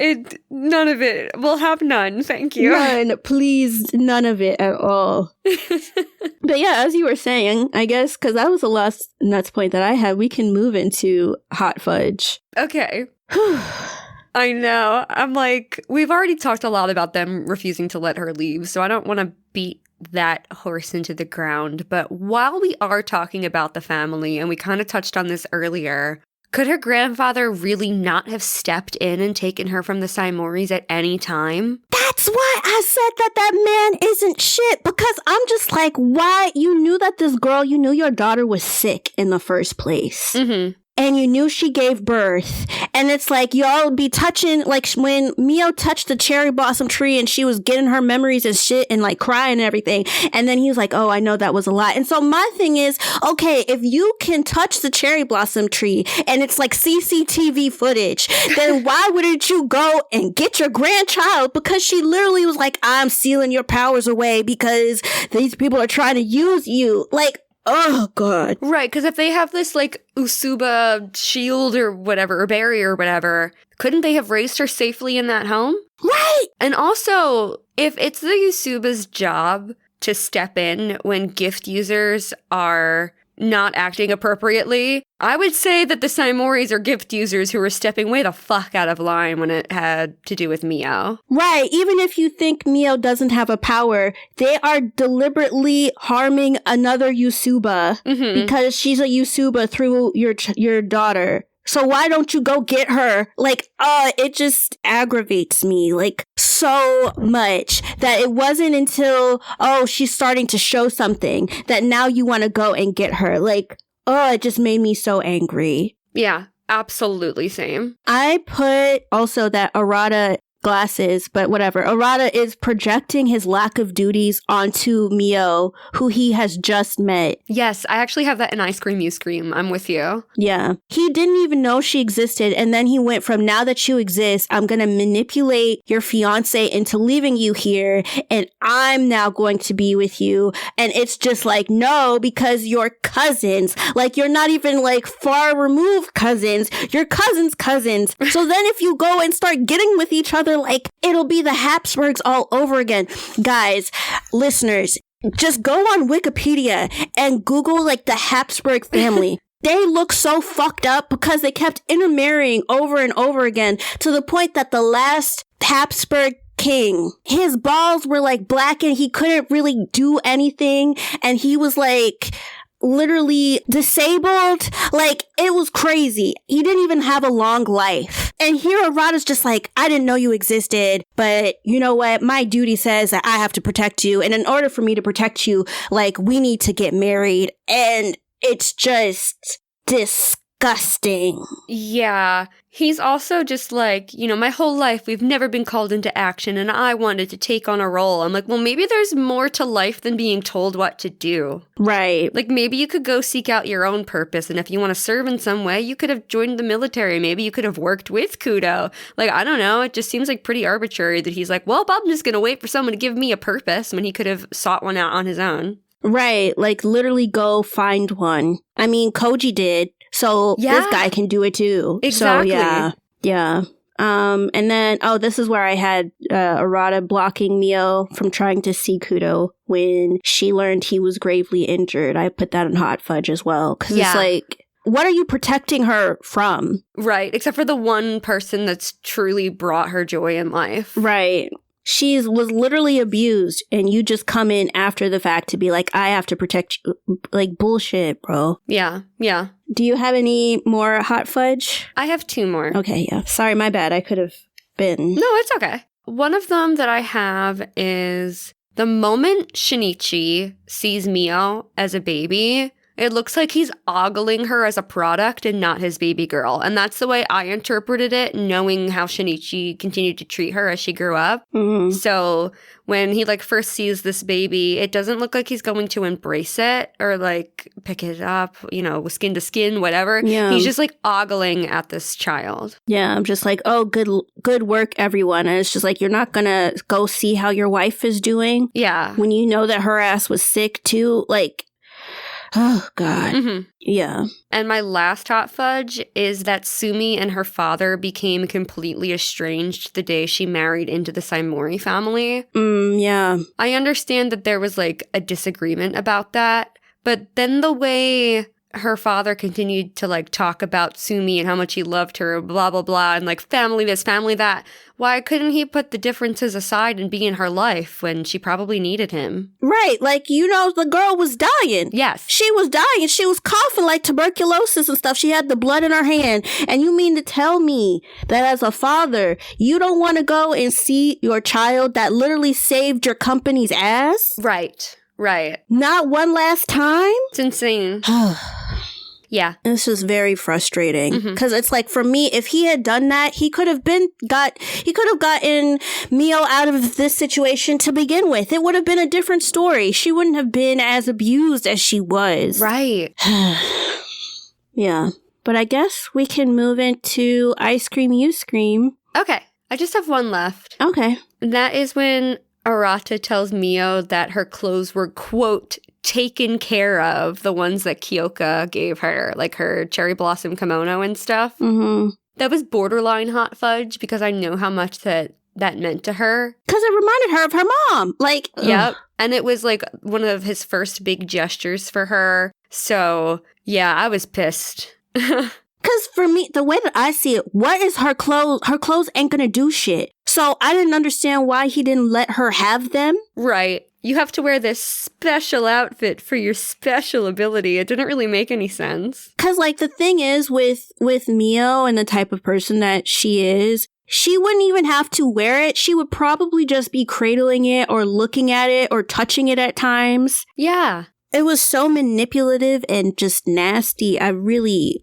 none of it. We'll have none, thank you. None, please, none of it at all. But yeah, as you were saying, I guess, because that was the last nuts point that I had, we can move into hot fudge. Okay. I know. I'm like, we've already talked a lot about them refusing to let her leave, so I don't want to beat that horse into the ground. But while we are talking about the family, and we kind of touched on this earlier, could her grandfather really not have stepped in and taken her from the Saimoris at any time? That's why I said that man isn't shit, because I'm just like, why? You knew that you knew your daughter was sick in the first place. Mm-hmm. And you knew she gave birth. And it's like, y'all be touching, like when Miyo touched the cherry blossom tree and she was getting her memories and shit and like crying and everything. And then he was like, oh, I know that was a lie. And so my thing is, okay, if you can touch the cherry blossom tree and it's like CCTV footage, then why wouldn't you go and get your grandchild? Because she literally was like, I'm sealing your powers away because these people are trying to use you. Like, oh, God. Right, because if they have this, like, Usuba shield or whatever, or barrier or whatever, couldn't they have raised her safely in that home? Right! And also, if it's the Usuba's job to step in when gift users are not acting appropriately, I would say that the Saimoris are gift users who are stepping way the fuck out of line when it had to do with Miyo. Right. Even if you think Miyo doesn't have a power, they are deliberately harming another Usuba because she's a Usuba through your daughter. So why don't you go get her? Like, it just aggravates me, like, so much that it wasn't until, she's starting to show something that now you want to go and get her. Like, it just made me so angry. Yeah, absolutely same. I put also that Arata glasses, but whatever. Arata is projecting his lack of duties onto Miyo, who he has just met. Yes, I actually have that in I Scream, You Scream. I'm with you. Yeah. He didn't even know she existed, and then he went from, now that you exist, I'm gonna manipulate your fiance into leaving you here, and I'm now going to be with you. And it's just like, no, because you're cousins. Like, you're not even like far removed cousins. You're cousins' cousins. So then if you go and start getting with each other, like, it'll be the Habsburgs all over again. Guys, listeners, just go on Wikipedia and Google, like, the Habsburg family. They look so fucked up because they kept intermarrying over and over again, to the point that the last Habsburg king, his balls were like black and he couldn't really do anything. And he was like literally disabled. Like, it was crazy. He didn't even have a long life. And here Arata's just like, I didn't know you existed, but you know what? My duty says that I have to protect you. And in order for me to protect you, like, we need to get married. And it's just disgusting. Yeah. He's also just like, you know, my whole life we've never been called into action and I wanted to take on a role. I'm like, well, maybe there's more to life than being told what to do. Right. Like, maybe you could go seek out your own purpose. And if you want to serve in some way, you could have joined the military. Maybe you could have worked with Kudo. Like, I don't know. It just seems like pretty arbitrary that he's like, well, I'm just going to wait for someone to give me a purpose when he could have sought one out on his own. Right. Like, literally go find one. I mean, Koji did. So this guy can do it too. Exactly. So yeah. And then, this is where I had Arata blocking Miyo from trying to see Kudo when she learned he was gravely injured. I put that in Hot Fudge as well. Because it's like, what are you protecting her from? Right. Except for the one person that's truly brought her joy in life. Right. She was literally abused, and you just come in after the fact to be like, I have to protect you. Like, bullshit, bro. Yeah. Do you have any more Hot Fudge? I have 2 more. Okay, yeah. Sorry, my bad. I could have been. No, it's okay. One of them that I have is the moment Shinichi sees Miyo as a baby, it looks like he's ogling her as a product and not his baby girl. And that's the way I interpreted it, knowing how Shinichi continued to treat her as she grew up. Mm-hmm. So when he, like, first sees this baby, it doesn't look like he's going to embrace it or, like, pick it up, you know, skin to skin, whatever. Yeah. He's just, like, ogling at this child. Yeah, I'm just like, oh, good work, everyone. And it's just like, you're not gonna go see how your wife is doing? Yeah. When you know that her ass was sick, too? Like, oh, God. Mm-hmm. Yeah. And my last Hot Fudge is that Sumi and her father became completely estranged the day she married into the Saimori family. Yeah. I understand that there was, like, a disagreement about that, but then the way her father continued to, like, talk about Sumi and how much he loved her, blah, blah, blah, and, like, family this, family that. Why couldn't he put the differences aside and be in her life when she probably needed him? Right. Like, you know, the girl was dying. Yes. She was dying. She was coughing like tuberculosis and stuff. She had the blood in her hand. And you mean to tell me that as a father, you don't want to go and see your child that literally saved your company's ass? Right. Not one last time? It's insane. Yeah. It's just very frustrating. Because it's like, for me, if he had done that, he could have gotten Miyo out of this situation to begin with. It would have been a different story. She wouldn't have been as abused as she was. Right. Yeah. But I guess we can move into I Scream, You Scream. Okay. I just have one left. Okay. And that is when Arata tells Miyo that her clothes were, quote, taken care of, the ones that Kyoka gave her, like her cherry blossom kimono and stuff. Mm-hmm. That was borderline Hot Fudge because I know how much that meant to her. Because it reminded her of her mom. Like, yep. And it was like one of his first big gestures for her. So, yeah, I was pissed. Because for me, the way that I see it, what is her clothes? Her clothes ain't gonna do shit. So I didn't understand why he didn't let her have them. Right. You have to wear this special outfit for your special ability. It didn't really make any sense. Because, like, the thing is with Miyo and the type of person that she is, she wouldn't even have to wear it. She would probably just be cradling it or looking at it or touching it at times. Yeah. It was so manipulative and just nasty. I really...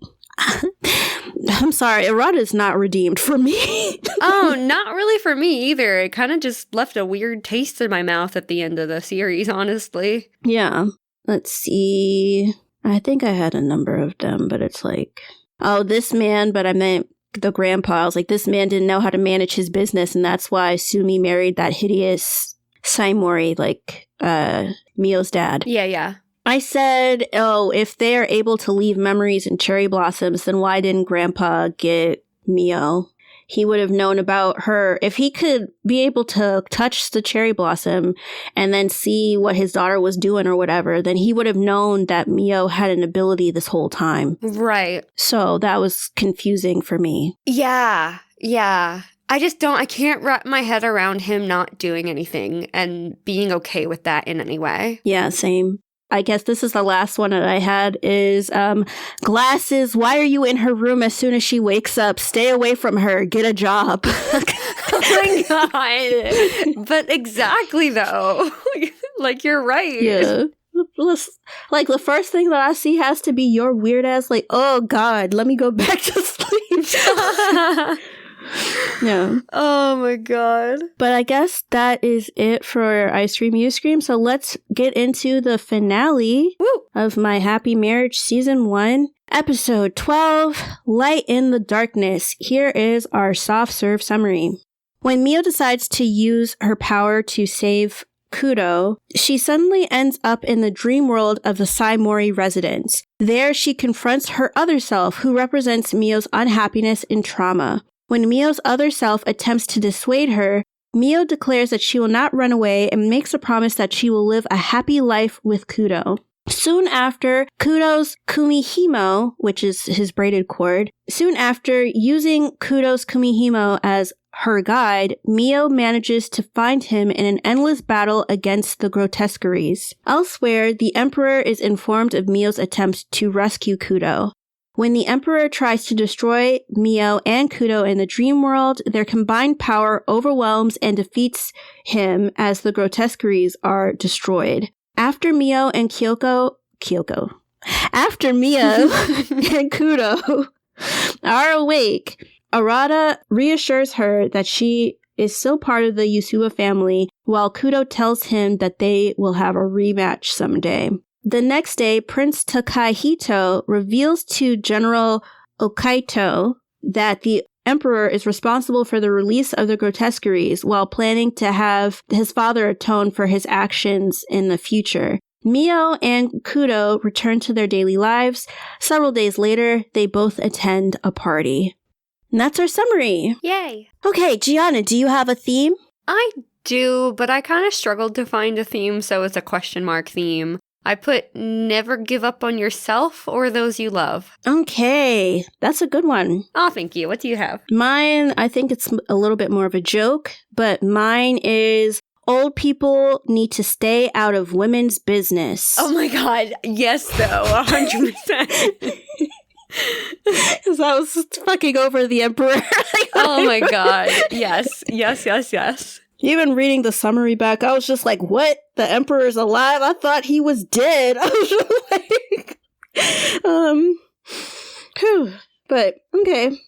I'm sorry, Arata is not redeemed for me. Oh, not really for me either. It kind of just left a weird taste in my mouth at the end of the series, honestly. Yeah. Let's see. I think I had a number of them, but it's like, oh, this man, but I meant the grandpa. I was like, this man didn't know how to manage his business, and that's why Sumi married that hideous Saimori, like Mio's dad. Yeah. I said, oh, if they are able to leave memories and cherry blossoms, then why didn't Grandpa get Mio? He would have known about her. If he could be able to touch the cherry blossom and then see what his daughter was doing or whatever, then he would have known that Mio had an ability this whole time. Right. So that was confusing for me. Yeah. I can't wrap my head around him not doing anything and being okay with that in any way. Yeah, same. I guess this is the last one that I had is glasses. Why are you in her room as soon as she wakes up? Stay away from her. Get a job. Oh my God. But exactly though. Like you're right. Yeah. Like the first thing that I see has to be your weird ass like, oh God, let me go back to sleep. Yeah. Oh my God. But I guess that is it for Ice Cream You Scream. So let's get into the finale of My Happy Marriage Season 1, Episode 12, Light in the Darkness. Here is our soft serve summary. When Mio decides to use her power to save Kudo, she suddenly ends up in the dream world of the Saimori residence. There, she confronts her other self, who represents Mio's unhappiness and trauma. When Mio's other self attempts to dissuade her, Mio declares that she will not run away and makes a promise that she will live a happy life with Kudo. Soon after, Kudo's kumihimo, which is his braided cord, soon after using Kudo's kumihimo as her guide, Mio manages to find him in an endless battle against the grotesqueries. Elsewhere, the Emperor is informed of Mio's attempt to rescue Kudo. When the Emperor tries to destroy Mio and Kudo in the dream world, their combined power overwhelms and defeats him as the grotesqueries are destroyed. After Mio and After Mio and Kudo are awake, Arata reassures her that she is still part of the Yusuba family, while Kudo tells him that they will have a rematch someday. The next day, Prince Takahito reveals to General Okaito that the Emperor is responsible for the release of the grotesqueries while planning to have his father atone for his actions in the future. Mio and Kudo return to their daily lives. Several days later, they both attend a party. And that's our summary. Yay. Okay, Giana, do you have a theme? I do, but I kind of struggled to find a theme, so it's a question mark theme. I put never give up on yourself or those you love. Okay, that's a good one. Oh, thank you. What do you have? Mine, I think it's a little bit more of a joke, but mine is old people need to stay out of women's business. Oh my God. Yes, though. 100%. Because I was fucking over the Emperor. Oh my God. Yes. Even reading the summary back, I was just like, what? The Emperor's alive? I thought he was dead. I was just like, But, okay.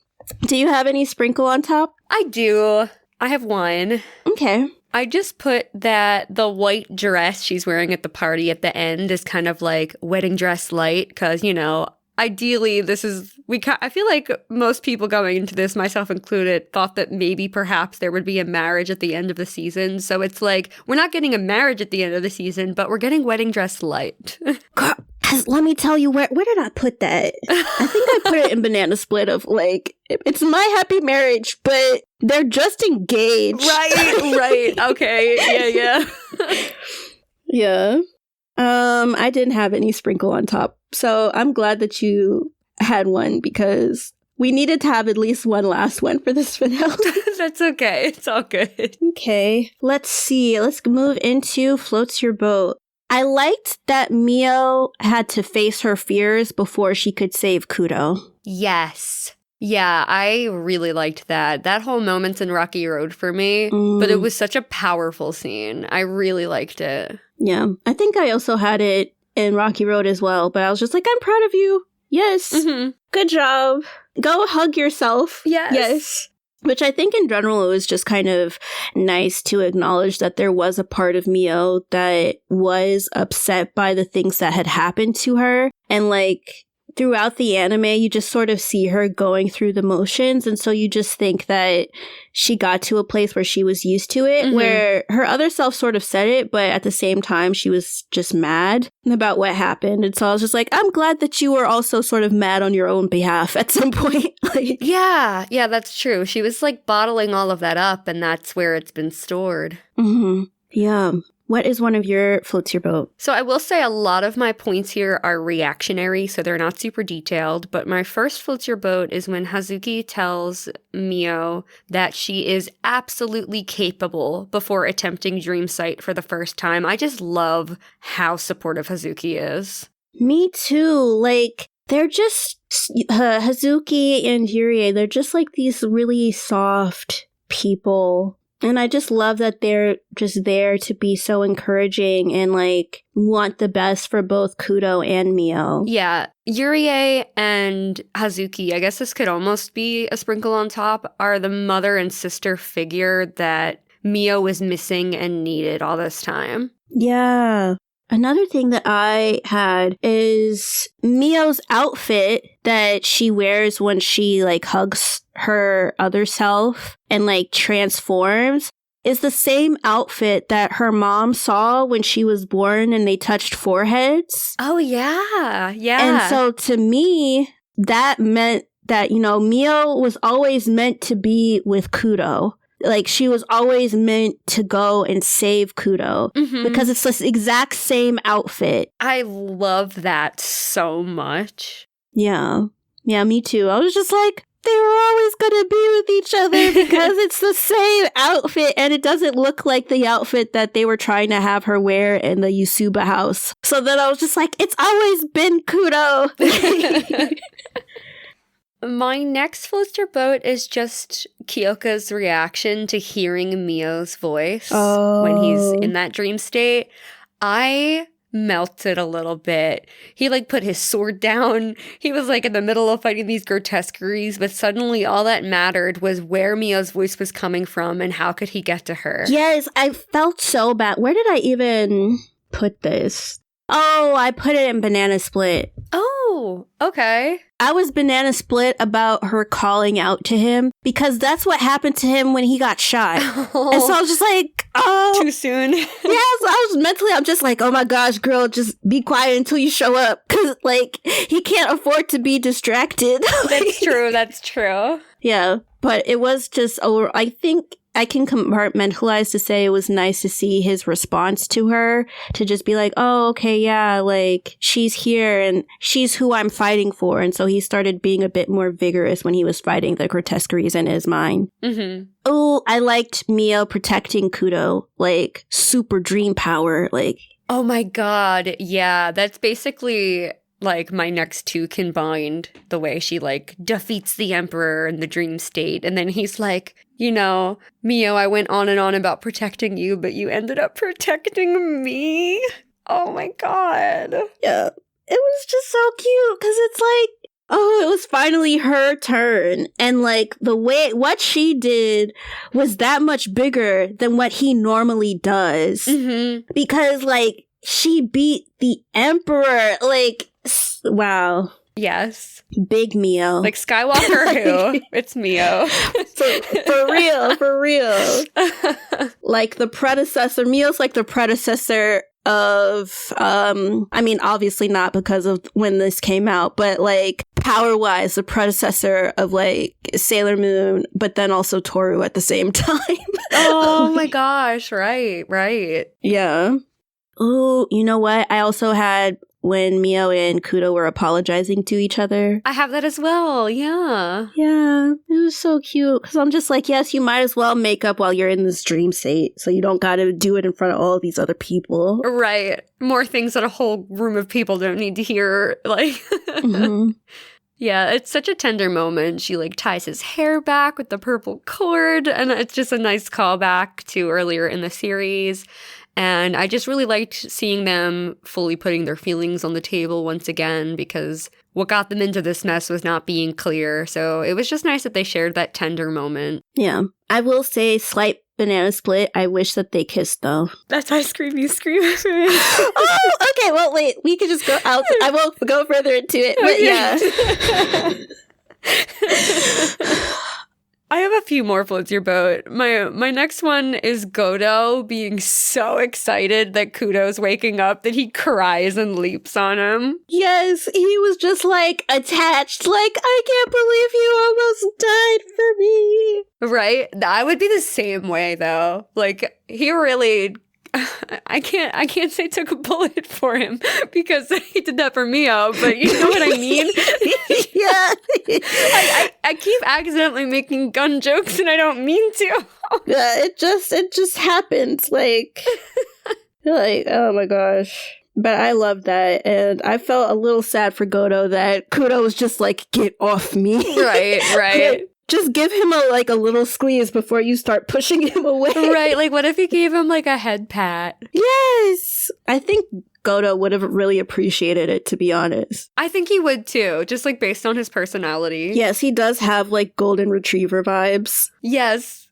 Do you have any sprinkle on top? I do. I have one. Okay. I just put that the white dress she's wearing at the party at the end is kind of like wedding dress light, because, you know, ideally, I feel like most people going into this, myself included, thought that maybe perhaps there would be a marriage at the end of the season. So it's like, we're not getting a marriage at the end of the season, but we're getting wedding dress light. Girl, let me tell you, where did I put that? I think I put it in Banana Split of like, it's my happy marriage, but they're just engaged. Right. Okay. Yeah. Yeah. I didn't have any sprinkle on top. So I'm glad that you had one, because we needed to have at least one last one for this finale. That's okay. It's all good. Okay. Let's see. Let's move into Floats Your Boat. I liked that Mio had to face her fears before she could save Kudo. Yes. Yeah, I really liked that. That whole moment's in Rocky Road for me, but it was such a powerful scene. I really liked it. Yeah. I think I also had it in Rocky Road as well, but I was just like, I'm proud of you. Yes. Mm-hmm. Good job. Go hug yourself. Yes. Which I think in general, it was just kind of nice to acknowledge that there was a part of Miyo that was upset by the things that had happened to her. And like throughout the anime, you just sort of see her going through the motions. And so you just think that she got to a place where she was used to it, where her other self sort of said it, but at the same time, she was just mad about what happened. And so I was just like, I'm glad that you were also sort of mad on your own behalf at some point. Like, yeah, that's true. She was like bottling all of that up, and that's where it's been stored. Yeah. What is one of your floats your boat? So I will say a lot of my points here are reactionary, so they're not super detailed. But my first floats your boat is when Hazuki tells Miyo that she is absolutely capable before attempting Dream Sight for the first time. I just love how supportive Hazuki is. Me too. Like, they're just, Hazuki and Yurie, they're just like these really soft people. And I just love that they're just there to be so encouraging and, like, want the best for both Kudo and Miyo. Yeah. Yurie and Hazuki, I guess this could almost be a sprinkle on top, are the mother and sister figure that Miyo was missing and needed all this time. Yeah. Another thing that I had is Miyo's outfit that she wears when she, like, hugs her other self and, like, transforms is the same outfit that her mom saw when she was born and they touched foreheads. Oh, yeah. Yeah. And so to me, that meant that, you know, Miyo was always meant to be with Kudo. Like, she was always meant to go and save Kudo because it's the exact same outfit. I love that so much. Yeah. Yeah, me too. I was just like, they were always going to be with each other because it's the same outfit and it doesn't look like the outfit that they were trying to have her wear in the Yusuba house. So then I was just like, it's always been Kudo. My next floats your boat is just Kyoka's reaction to hearing Miyo's voice when he's in that dream state. I melted a little bit. He like put his sword down. He was like in the middle of fighting these grotesqueries, but suddenly all that mattered was where Miyo's voice was coming from and how could he get to her. Yes, I felt so bad. Where did I even put this? Oh, I put it in Banana Split. Oh, okay. I was Banana Split about her calling out to him because that's what happened to him when he got shot. Oh. And so I was just like, oh. Too soon. Yes, I'm just like, oh my gosh, girl, just be quiet until you show up. Because, like, he can't afford to be distracted. That's true. Yeah, but it was just, I think I can compartmentalize to say it was nice to see his response to her, to just be like, oh, okay, yeah, like, she's here and she's who I'm fighting for. And so he started being a bit more vigorous when he was fighting the grotesqueries in his mind. Oh, I liked Miyo protecting Kudo, like, super dream power, like. Oh my god, yeah, that's basically like my next two combined, the way she like defeats the emperor in the dream state. And then he's like, you know, Miyo, I went on and on about protecting you, but you ended up protecting me. Oh my god. Yeah. It was just so cute because it's like, oh, it was finally her turn. And like the way, what she did was that much bigger than what he normally does. Because like she beat the emperor. Like, wow. Yes. Big Miyo. Like Skywalker who? It's Miyo. For real. Like the predecessor. Miyo's like the predecessor of, I mean, obviously not because of when this came out, but like power-wise, the predecessor of like Sailor Moon, but then also Toru at the same time. Oh my gosh, right. Yeah. Oh, you know what? I also had when Miyo and Kudo were apologizing to each other. I have that as well, yeah. Yeah, it was so cute. Because I'm just like, yes, you might as well make up while you're in this dream state. So you don't got to do it in front of all these other people. Right. More things that a whole room of people don't need to hear. Like, yeah, it's such a tender moment. She like ties his hair back with the purple cord. And it's just a nice callback to earlier in the series. And I just really liked seeing them fully putting their feelings on the table once again, because what got them into this mess was not being clear. So it was just nice that they shared that tender moment. Yeah. I will say, slight banana split. I wish that they kissed, though. That's I scream, you scream. Oh, okay. Well, wait. We could just go out. I won't go further into it. But yeah. I have a few more floats your boat. My next one is Godo being so excited that Kudo's waking up that he cries and leaps on him. Yes, he was just like attached. Like, I can't believe you almost died for me. Right? I would be the same way though. Like, he really, I can't say took a bullet for him because he did that for Miyo, but you know what I mean? Yeah. I keep accidentally making gun jokes and I don't mean to. Yeah, it just happens. Like, oh my gosh. But I love that, and I felt a little sad for Godo that Kudo was just like, get off me. Right. Just give him a little squeeze before you start pushing him away. Right, like what if you gave him like a head pat? Yes! I think Godo would have really appreciated it, to be honest. I think he would too, just like based on his personality. Yes, he does have like golden retriever vibes. Yes.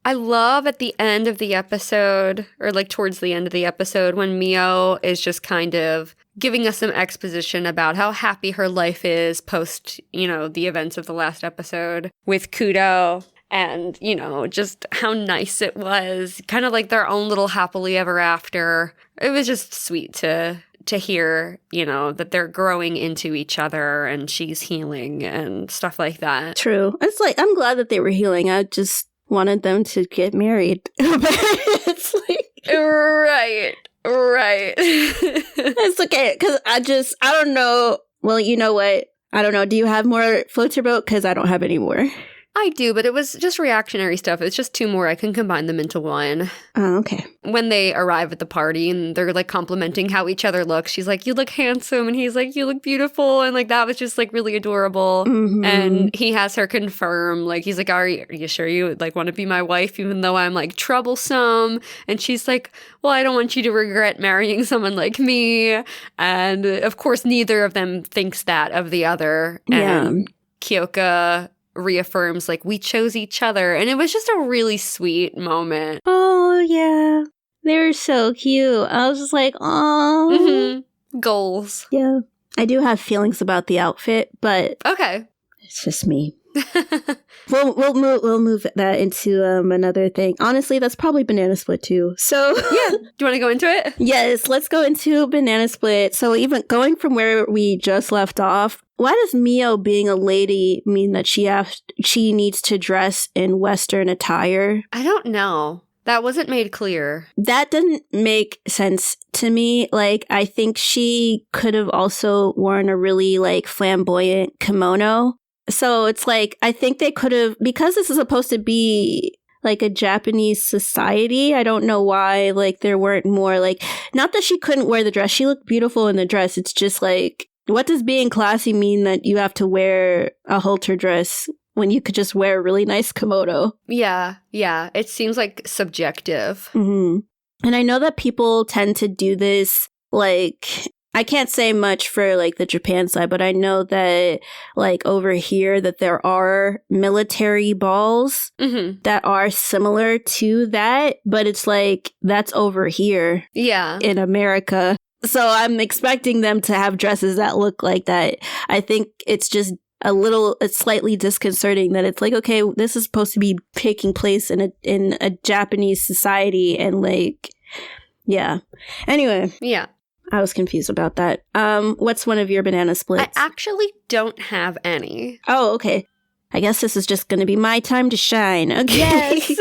I love at the end of the episode, or like towards the end of the episode, when Miyo is just kind of giving us some exposition about how happy her life is post, the events of the last episode with Kudo. And, just how nice it was. Kind of like their own little happily ever after. It was just sweet to hear, that they're growing into each other and she's healing and stuff like that. True. It's like, I'm glad that they were healing. I just wanted them to get married. It's like... Right. It's okay, because I don't know. Well, you know what? I don't know. Do you have more floats your boat? Because I don't have any more. I do, but it was just reactionary stuff. It's just two more. I can combine them into one. Oh, okay. When they arrive at the party and they're like complimenting how each other looks, she's like, you look handsome. And he's like, you look beautiful. And like, that was just like really adorable. Mm-hmm. And he has her confirm, like, he's like, are you sure you like want to be my wife, even though I'm like troublesome? And she's like, well, I don't want you to regret marrying someone like me. And of course, neither of them thinks that of the other. Yeah. And Kyoka reaffirms, like, we chose each other. And it was just a really sweet moment. Oh, yeah. They were so cute. I was just like, oh. Mm-hmm. Goals. Yeah. I do have feelings about the outfit, but okay. It's just me. We'll move that into another thing. Honestly, that's probably Banana Split too. So yeah, do you want to go into it? Yes, let's go into Banana Split. So even going from where we just left off, why does Miyo being a lady mean that she needs to dress in Western attire? I don't know. That wasn't made clear. That didn't make sense to me. Like, I think she could have also worn a really like flamboyant kimono. So it's like, I think they could have, because this is supposed to be like a Japanese society, I don't know why, like, there weren't more, like, not that she couldn't wear the dress. She looked beautiful in the dress. It's just like, what does being classy mean that you have to wear a halter dress when you could just wear a really nice kimono? Yeah. It seems like subjective. Mm-hmm. And I know that people tend to do this, like... I can't say much for like the Japan side, but I know that like over here that there are military balls that are similar to that, but it's like that's over here in America. So I'm expecting them to have dresses that look like that. I think it's just it's slightly disconcerting that it's like, okay, this is supposed to be taking place in a Japanese society and like, yeah. Anyway. Yeah. I was confused about that. What's one of your banana splits? I actually don't have any. Oh, okay. I guess this is just going to be my time to shine. Okay. Yes.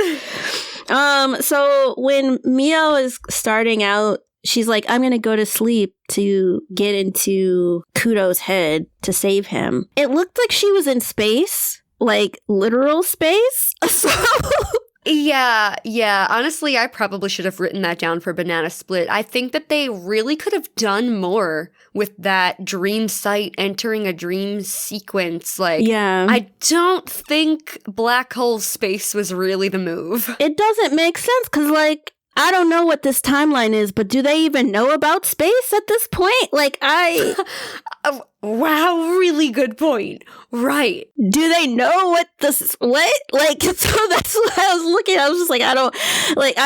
So when Miyo is starting out, she's like, I'm going to go to sleep to get into Kudo's head to save him. It looked like she was in space, like literal space. So... Yeah. Honestly, I probably should have written that down for Banana Split. I think that they really could have done more with that dream site entering a dream sequence. Like, yeah. I don't think black hole space was really the move. It doesn't make sense because, like, I don't know what this timeline is, but do they even know about space at this point? Like, Wow, really good point. Right. Do they know what this, what? Like, so that's what I was looking at. I was just like, I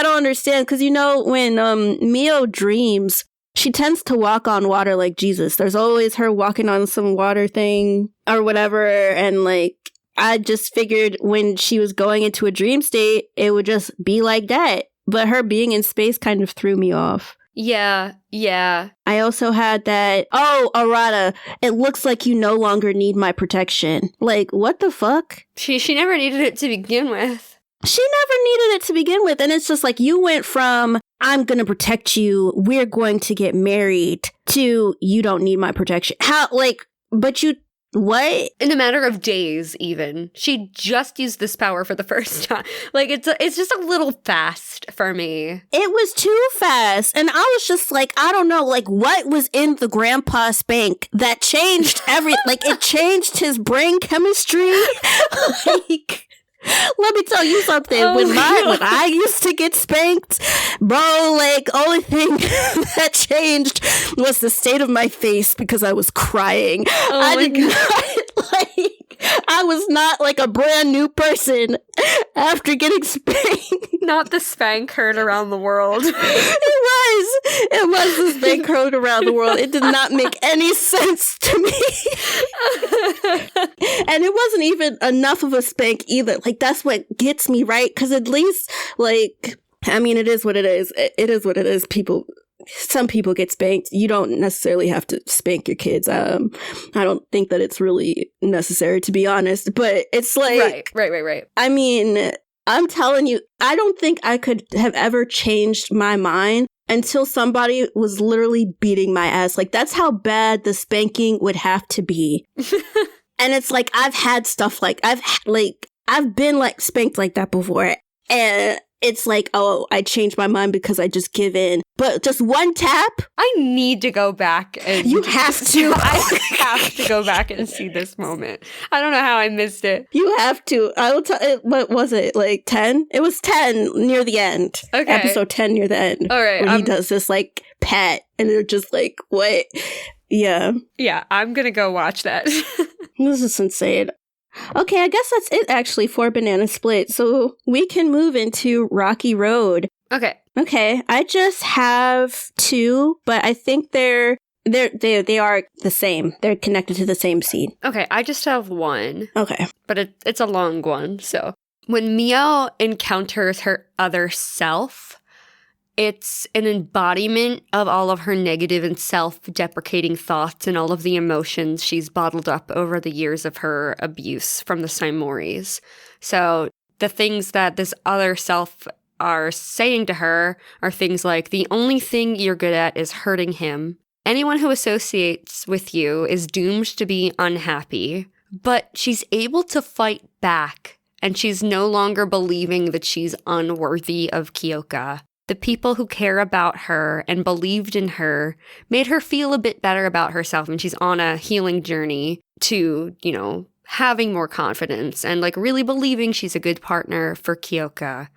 don't understand. Because, when Miyo dreams, she tends to walk on water like Jesus. There's always her walking on some water thing or whatever. And, like, I just figured when she was going into a dream state, it would just be like that. But her being in space kind of threw me off. Yeah. I also had that, Arata, it looks like you no longer need my protection. Like, what the fuck? She never needed it to begin with. She never needed it to begin with. And it's just like, you went from, I'm going to protect you, we're going to get married, to, you don't need my protection. How, like, but you... What? In a matter of days, even. She just used this power for the first time. Like, it's just a little fast for me. It was too fast. And I was just like, I don't know, like, what was in the grandpa spank that changed like, it changed his brain chemistry? Like... Let me tell you something. When I used to get spanked, bro, like, only thing that changed was the state of my face because I was crying. I was not like a brand new person after getting spanked. Not the spank heard around the world. It was the spank heard around the world. It did not make any sense to me. And it wasn't even enough of a spank either. Like, that's what gets me, right? Because at least, like, I mean, it is what it is. It is what it is. Some people get spanked. You don't necessarily have to spank your kids. I don't think that it's really necessary, to be honest. But it's like... Right. I mean, I'm telling you, I don't think I could have ever changed my mind until somebody was literally beating my ass. Like, that's how bad the spanking would have to be. And it's like, I've had stuff like... I've been, like, spanked like that before. And... it's like, oh, I changed my mind because I just give in. But just one tap? I need to go back and... You have to. I have to go back and see this moment. I don't know how I missed it. You have to. I will tell... What was it? Like 10? It was 10 near the end. Okay. Episode 10 near the end. All right. When he does this, like, pat. And they're just like, what? Yeah. Yeah, I'm going to go watch that. This is insane. Okay, I guess that's it actually for Banana Split. So we can move into Rocky Road. Okay, I just have 2, but I think they are the same. They're connected to the same scene. Okay, I just have 1. Okay. But it's a long one, so. When Miyo encounters her other self, it's an embodiment of all of her negative and self-deprecating thoughts and all of the emotions she's bottled up over the years of her abuse from the Saimoris. So the things that this other self are saying to her are things like, the only thing you're good at is hurting him. Anyone who associates with you is doomed to be unhappy. But she's able to fight back, and she's no longer believing that she's unworthy of Kyoka. The people who care about her and believed in her made her feel a bit better about herself, and she's on a healing journey to, having more confidence and, like, really believing she's a good partner for Kyoka.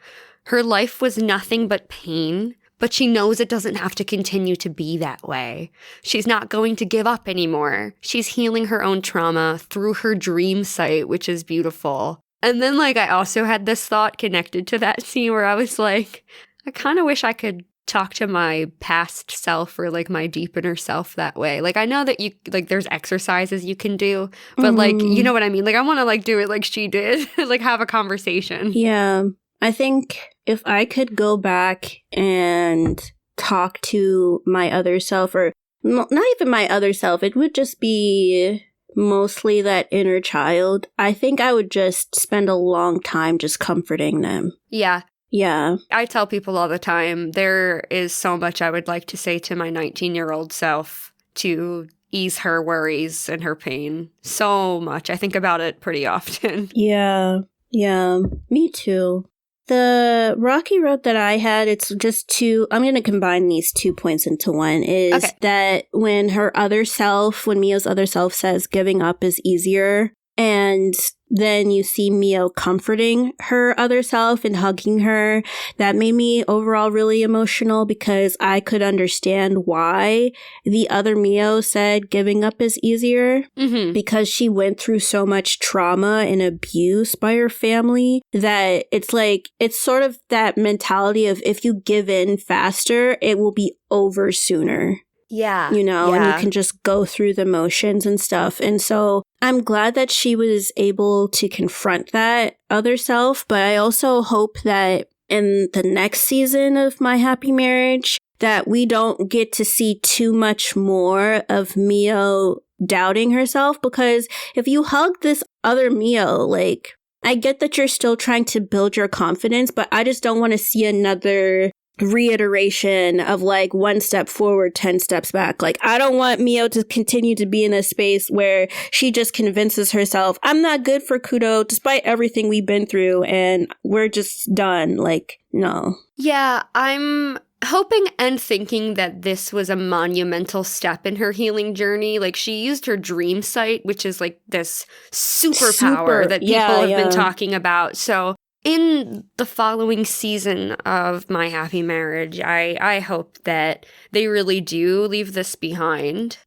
Her life was nothing but pain, but she knows it doesn't have to continue to be that way. She's not going to give up anymore. She's healing her own trauma through her dream site, which is beautiful. And then, like, I also had this thought connected to that scene where I was like, I kind of wish I could talk to my past self or, like, my deep inner self that way. Like, I know that there's exercises you can do, but, like, you know what I mean? Like, I want to, like, do it like she did, like, have a conversation. Yeah. I think if I could go back and talk to my other self, or not even my other self, it would just be mostly that inner child. I think I would just spend a long time just comforting them. Yeah. Yeah. I tell people all the time, there is so much I would like to say to my 19-year-old self to ease her worries and her pain. So much. I think about it pretty often. Yeah. Me too. The Rocky Road that I had, it's just 2, I'm going to combine these 2 points into one, is that when Miyo's other self says giving up is easier, and And then you see Miyo comforting her other self and hugging her. That made me overall really emotional because I could understand why the other Miyo said giving up is easier. Because she went through so much trauma and abuse by her family that it's like, it's sort of that mentality of if you give in faster, it will be over sooner. Yeah. You know, and you can just go through the motions and stuff. And so I'm glad that she was able to confront that other self. But I also hope that in the next season of My Happy Marriage, that we don't get to see too much more of Miyo doubting herself. Because if you hug this other Miyo, like, I get that you're still trying to build your confidence, but I just don't want to see another reiteration of like 1 step forward, 10 steps back. Like, I don't want Miyo to continue to be in a space where she just convinces herself, I'm not good for Kudo despite everything we've been through and we're just done. Like, no. Yeah, I'm hoping and thinking that this was a monumental step in her healing journey. Like, she used her dream sight, which is like this superpower that people have been talking about. So in the following season of My Happy Marriage, I hope that they really do leave this behind.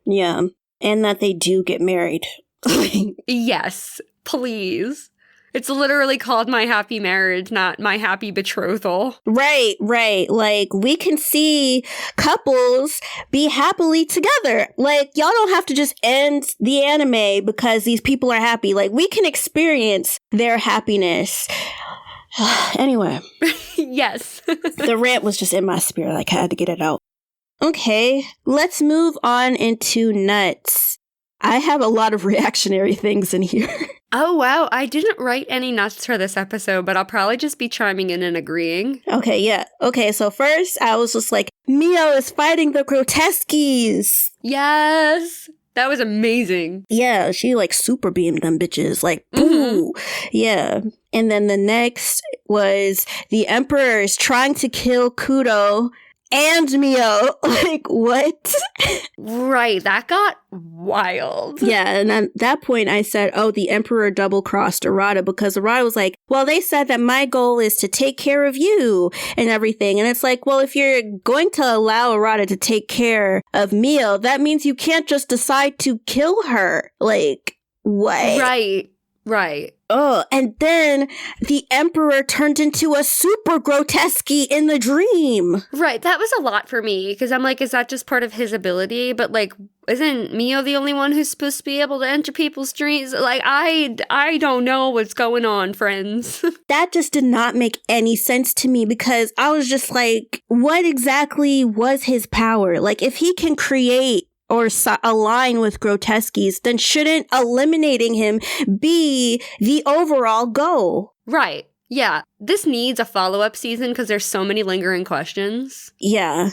Yeah. And that they do get married. Yes, please. It's literally called My Happy Marriage, not My Happy Betrothal. Right. Like, we can see couples be happily together. Like, y'all don't have to just end the anime because these people are happy. Like, we can experience their happiness. Anyway. Yes. The rant was just in my spirit. Like, I had to get it out. Okay, let's move on into nuts. I have a lot of reactionary things in here. Oh, wow. I didn't write any nuts for this episode, but I'll probably just be chiming in and agreeing. Okay, yeah. Okay, so first, I was just like, Miyo is fighting the Groteskies. Yes. That was amazing. Yeah, she like super beamed them bitches. Like, boo. Yeah. And then the next was the Emperor is trying to kill Kudo and Miyo. Like, what? Right, that got wild. Yeah, and at that point I said, oh, the Emperor double-crossed Arata because Arata was like, well, they said that my goal is to take care of you and everything. And it's like, well, if you're going to allow Arata to take care of Miyo, that means you can't just decide to kill her. Like, what? Right. Oh, and then the Emperor turned into a super grotesque in the dream. Right, that was a lot for me, because I'm like, is that just part of his ability? But, like, isn't Miyo the only one who's supposed to be able to enter people's dreams? Like, I don't know what's going on, friends. That just did not make any sense to me, because I was just like, what exactly was his power? Like, if he can create or align with Groteskies, then shouldn't eliminating him be the overall goal? Right. Yeah. This needs a follow-up season because there's so many lingering questions. Yeah.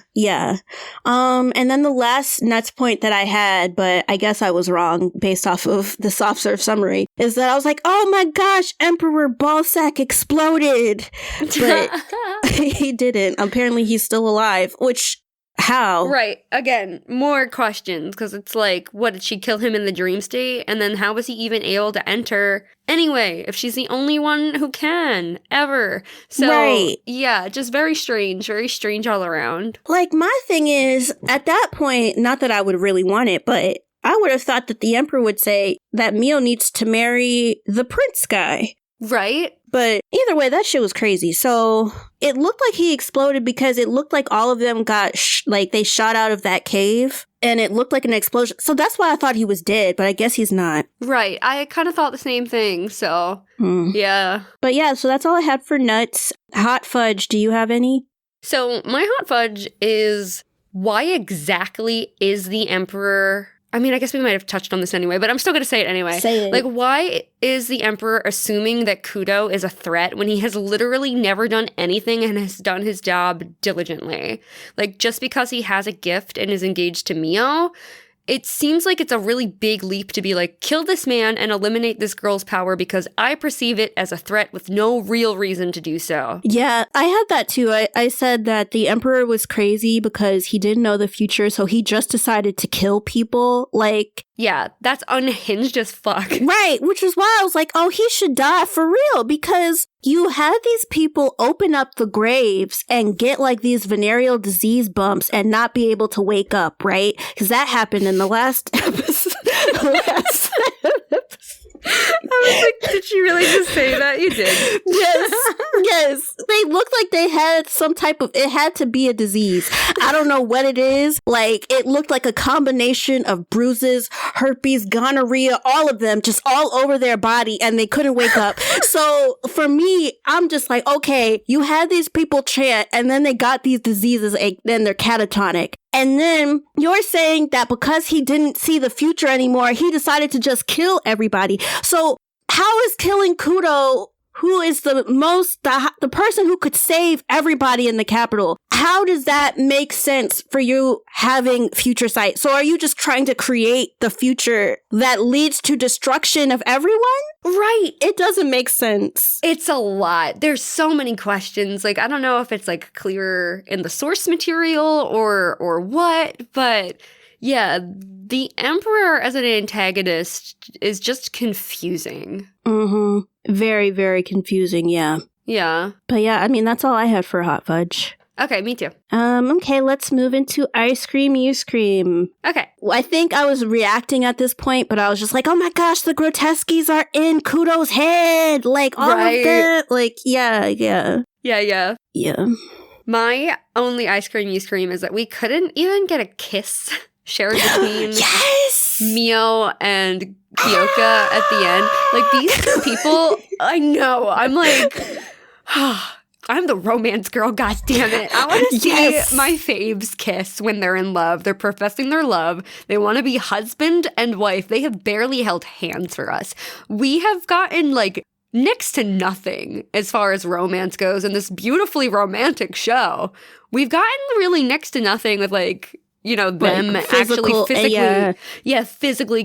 And then the last nuts point that I had, but I guess I was wrong based off of the soft serve summary, is that I was like, oh my gosh, Emperor Ballsack exploded. But he didn't. Apparently he's still alive, which... How? Right. Again, more questions, because it's like, what, did she kill him in the dream state? And then how was he even able to enter anyway, if she's the only one who can, ever? So, right. Yeah, just very strange all around. Like, my thing is, at that point, not that I would really want it, but I would have thought that the Emperor would say that Miyo needs to marry the prince guy. Right? But either way, that shit was crazy. So it looked like he exploded because it looked like all of them got, they shot out of that cave. And it looked like an explosion. So that's why I thought he was dead, but I guess he's not. Right. I kind of thought the same thing, so yeah. But yeah, so that's all I had for nuts. Hot fudge, do you have any? So my hot fudge is, why exactly is the Emperor... I mean, I guess we might have touched on this anyway, but I'm still going to say it anyway. Say it. Like, why is the Emperor assuming that Kudo is a threat when he has literally never done anything and has done his job diligently? Like, just because he has a gift and is engaged to Miyo, it seems like it's a really big leap to be like, kill this man and eliminate this girl's power because I perceive it as a threat with no real reason to do so. Yeah, I had that too. I said that the emperor was crazy because he didn't know the future, so he just decided to kill people. Like, yeah, that's unhinged as fuck. Right, which is why I was like, oh, he should die for real, because you had these people open up the graves and get like these venereal disease bumps and not be able to wake up, right? Because that happened in the last episode. I was like, did she really just say that? You did. Yes. They looked like they had some type of, it had to be a disease. I don't know what it is. Like, it looked like a combination of bruises, herpes, gonorrhea, all of them just all over their body, and they couldn't wake up. So for me, I'm just like, okay, you had these people chant, and then they got these diseases, and then they're catatonic. And then you're saying that because he didn't see the future anymore, he decided to just kill everybody. So how is killing Kudo, who is the person who could save everybody in the capital, how does that make sense for you having future sight? So are you just trying to create the future that leads to destruction of everyone? Right. It doesn't make sense. It's a lot. There's so many questions. Like, I don't know if it's like clearer in the source material or what, but yeah, the Emperor as an antagonist is just confusing. Mm-hmm. Very, very confusing, yeah. Yeah. But yeah, I mean, that's all I had for Hot Fudge. Okay, me too. Okay, let's move into Ice Cream, You Scream. Okay. Well, I think I was reacting at this point, but I was just like, oh my gosh, the grotesques are in Kudo's head! Like, all of them! Like, yeah. Yeah. My only Ice Cream, You Scream is that we couldn't even get a kiss shared between Miyo and Kyoka at the end. Like, these two people, I know, I'm like... I'm the romance girl, goddammit. I want to see my faves kiss when they're in love. They're professing their love. They want to be husband and wife. They have barely held hands for us. We have gotten, like, next to nothing as far as romance goes in this beautifully romantic show. We've gotten really next to nothing with, like, you know, them like physically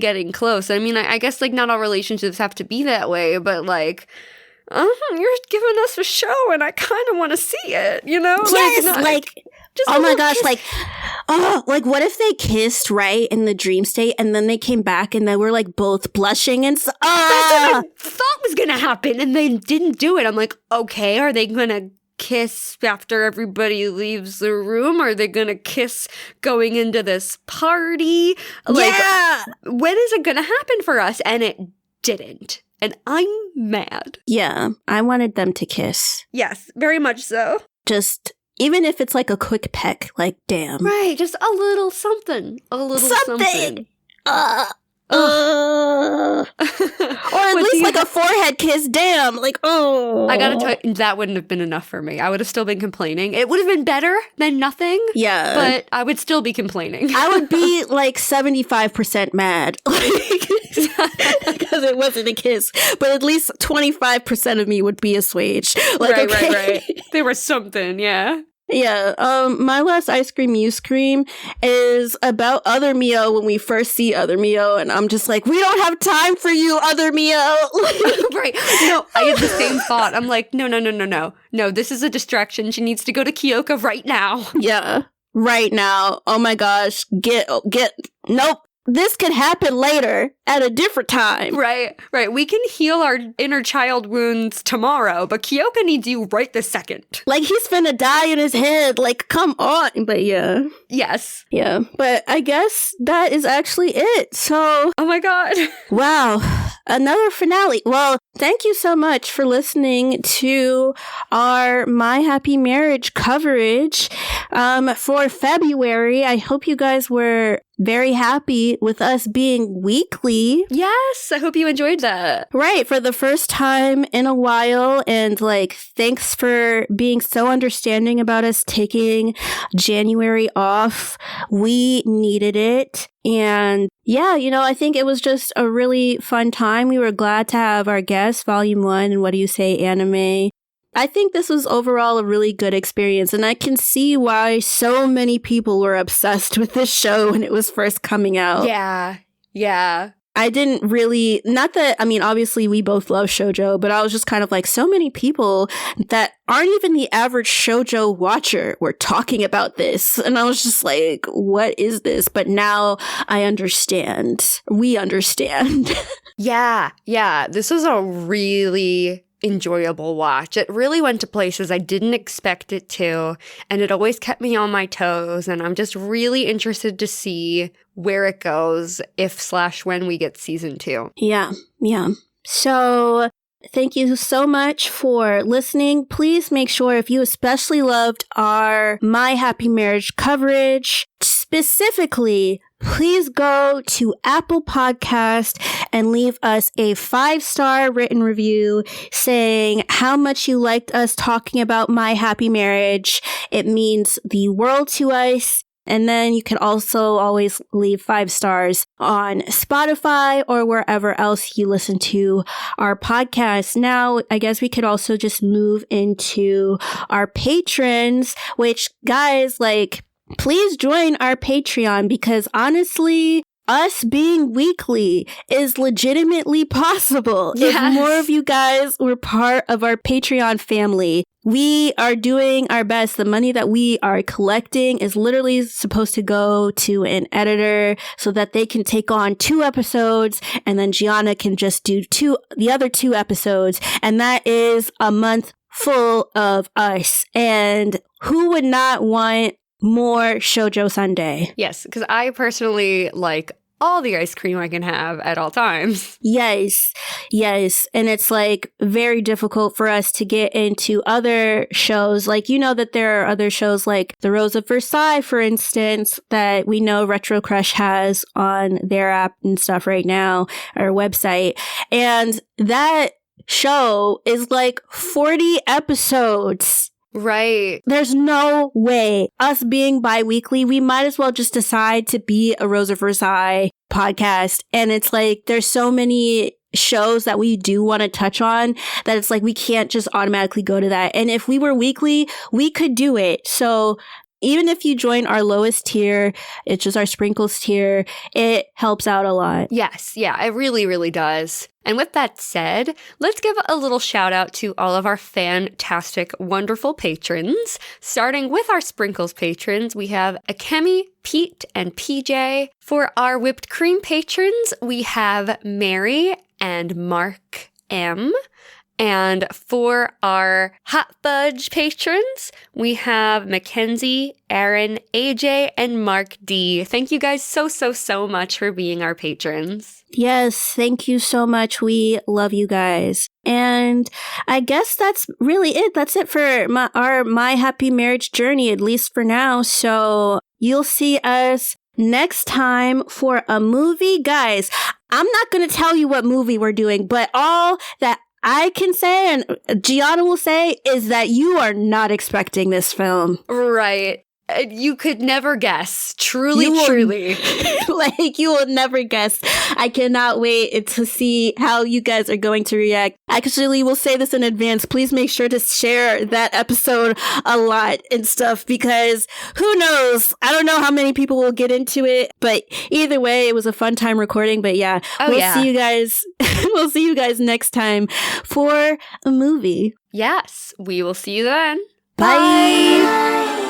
getting close. I mean, I guess, like, not all relationships have to be that way, but, like... you're giving us a show, and I kind of want to see it, you know? Yes, just oh my gosh, kiss. What if they kissed, right, in the dream state, and then they came back, and they were, like, both blushing, and That's what I thought was gonna happen, and they didn't do it. I'm like, okay, are they gonna kiss after everybody leaves the room? Are they gonna kiss going into this party? Like, when is it gonna happen for us? And it didn't. And I'm mad. Yeah, I wanted them to kiss. Yes, very much so. Just, even if it's like a quick peck, like, damn. Right, just a little something. A little something. Or at least like a forehead kiss, damn. Like, oh. I gotta tell you, that wouldn't have been enough for me. I would have still been complaining. It would have been better than nothing. Yeah. But I would still be complaining. I would be like 75% mad. Because it wasn't a kiss. But at least 25% of me would be assuaged. Like, right. There was something, yeah. Yeah, my last Ice Cream You Scream is about Other Miyo when we first see Other Miyo, and I'm just like, we don't have time for you, Other Miyo. Right. No, I had the same thought. I'm like, no. No, this is a distraction. She needs to go to Kyoka right now. Yeah, right now. Oh my gosh. Nope. This could happen later at a different time. Right. We can heal our inner child wounds tomorrow, but Kyoka needs you right this second. Like, he's finna die in his head. Like, come on. But yeah. Yes. Yeah. But I guess that is actually it. So. Oh my god. Wow. Another finale. Well, thank you so much for listening to our My Happy Marriage coverage for February. I hope you guys were very happy with us being weekly. Yes, I hope you enjoyed that. Right, for the first time in a while. And like, thanks for being so understanding about us taking January off. We needed it. And yeah, you know, I think it was just a really fun time. We were glad to have our guest, Volume 1, and What Do You Say, Anime, I think this was overall a really good experience, and I can see why so many people were obsessed with this show when it was first coming out. Yeah. I didn't really, not that, I mean, obviously we both love shoujo, but I was just kind of like, so many people that aren't even the average shoujo watcher were talking about this. And I was just like, what is this? But now I understand. We understand. Yeah. This was a really enjoyable watch. It really went to places I didn't expect it to, and it always kept me on my toes, and I'm just really interested to see where it goes if/when we get season 2. Yeah. So thank you so much for listening. Please make sure, if you especially loved our My Happy Marriage coverage, specifically, please go to Apple Podcast and leave us a 5-star written review saying how much you liked us talking about My Happy Marriage. It means the world to us. And then you can also always leave 5 stars on Spotify or wherever else you listen to our podcast. Now, I guess we could also just move into our patrons, which, guys, like, please join our Patreon, because honestly, us being weekly is legitimately possible. Yes. If more of you guys were part of our Patreon family. We are doing our best. The money that we are collecting is literally supposed to go to an editor so that they can take on 2 episodes, and then Giana can just do the other 2 episodes. And that is a month full of us. And who would not want more Shoujo Sundae? Yes, because I personally like all the ice cream I can have at all times. Yes. And it's like very difficult for us to get into other shows. Like, you know that there are other shows like The Rose of Versailles, for instance, that we know Retro Crush has on their app and stuff right now, or website. And that show is like 40 episodes. Right. There's no way, us being bi-weekly, we might as well just decide to be a Rose of Versailles podcast. And it's like, there's so many shows that we do want to touch on that it's like, we can't just automatically go to that. And if we were weekly, we could do it. So even if you join our lowest tier, it's just our sprinkles tier, it helps out a lot. Yes, yeah, it really, really does. And with that said, let's give a little shout out to all of our fantastic, wonderful patrons. Starting with our sprinkles patrons, we have Akemi, Pete, and PJ. For our whipped cream patrons, we have Mary and Mark M. And for our hot fudge patrons, we have Mackenzie, Aaron, AJ, and Mark D. Thank you guys so much for being our patrons. Yes, thank you so much. We love you guys. And I guess that's really it. That's it for our My Happy Marriage journey, at least for now. So you'll see us next time for a movie. Guys, I'm not going to tell you what movie we're doing, but all that I can say, and Giana will say, is that you are not expecting this film. Right. You could never guess. Truly. Like, you will never guess. I cannot wait to see how you guys are going to react. Actually, we'll say this in advance. Please make sure to share that episode a lot and stuff, because who knows? I don't know how many people will get into it, but either way, it was a fun time recording. But yeah, we'll see you guys. We'll see you guys next time for a movie. Yes, we will see you then. Bye.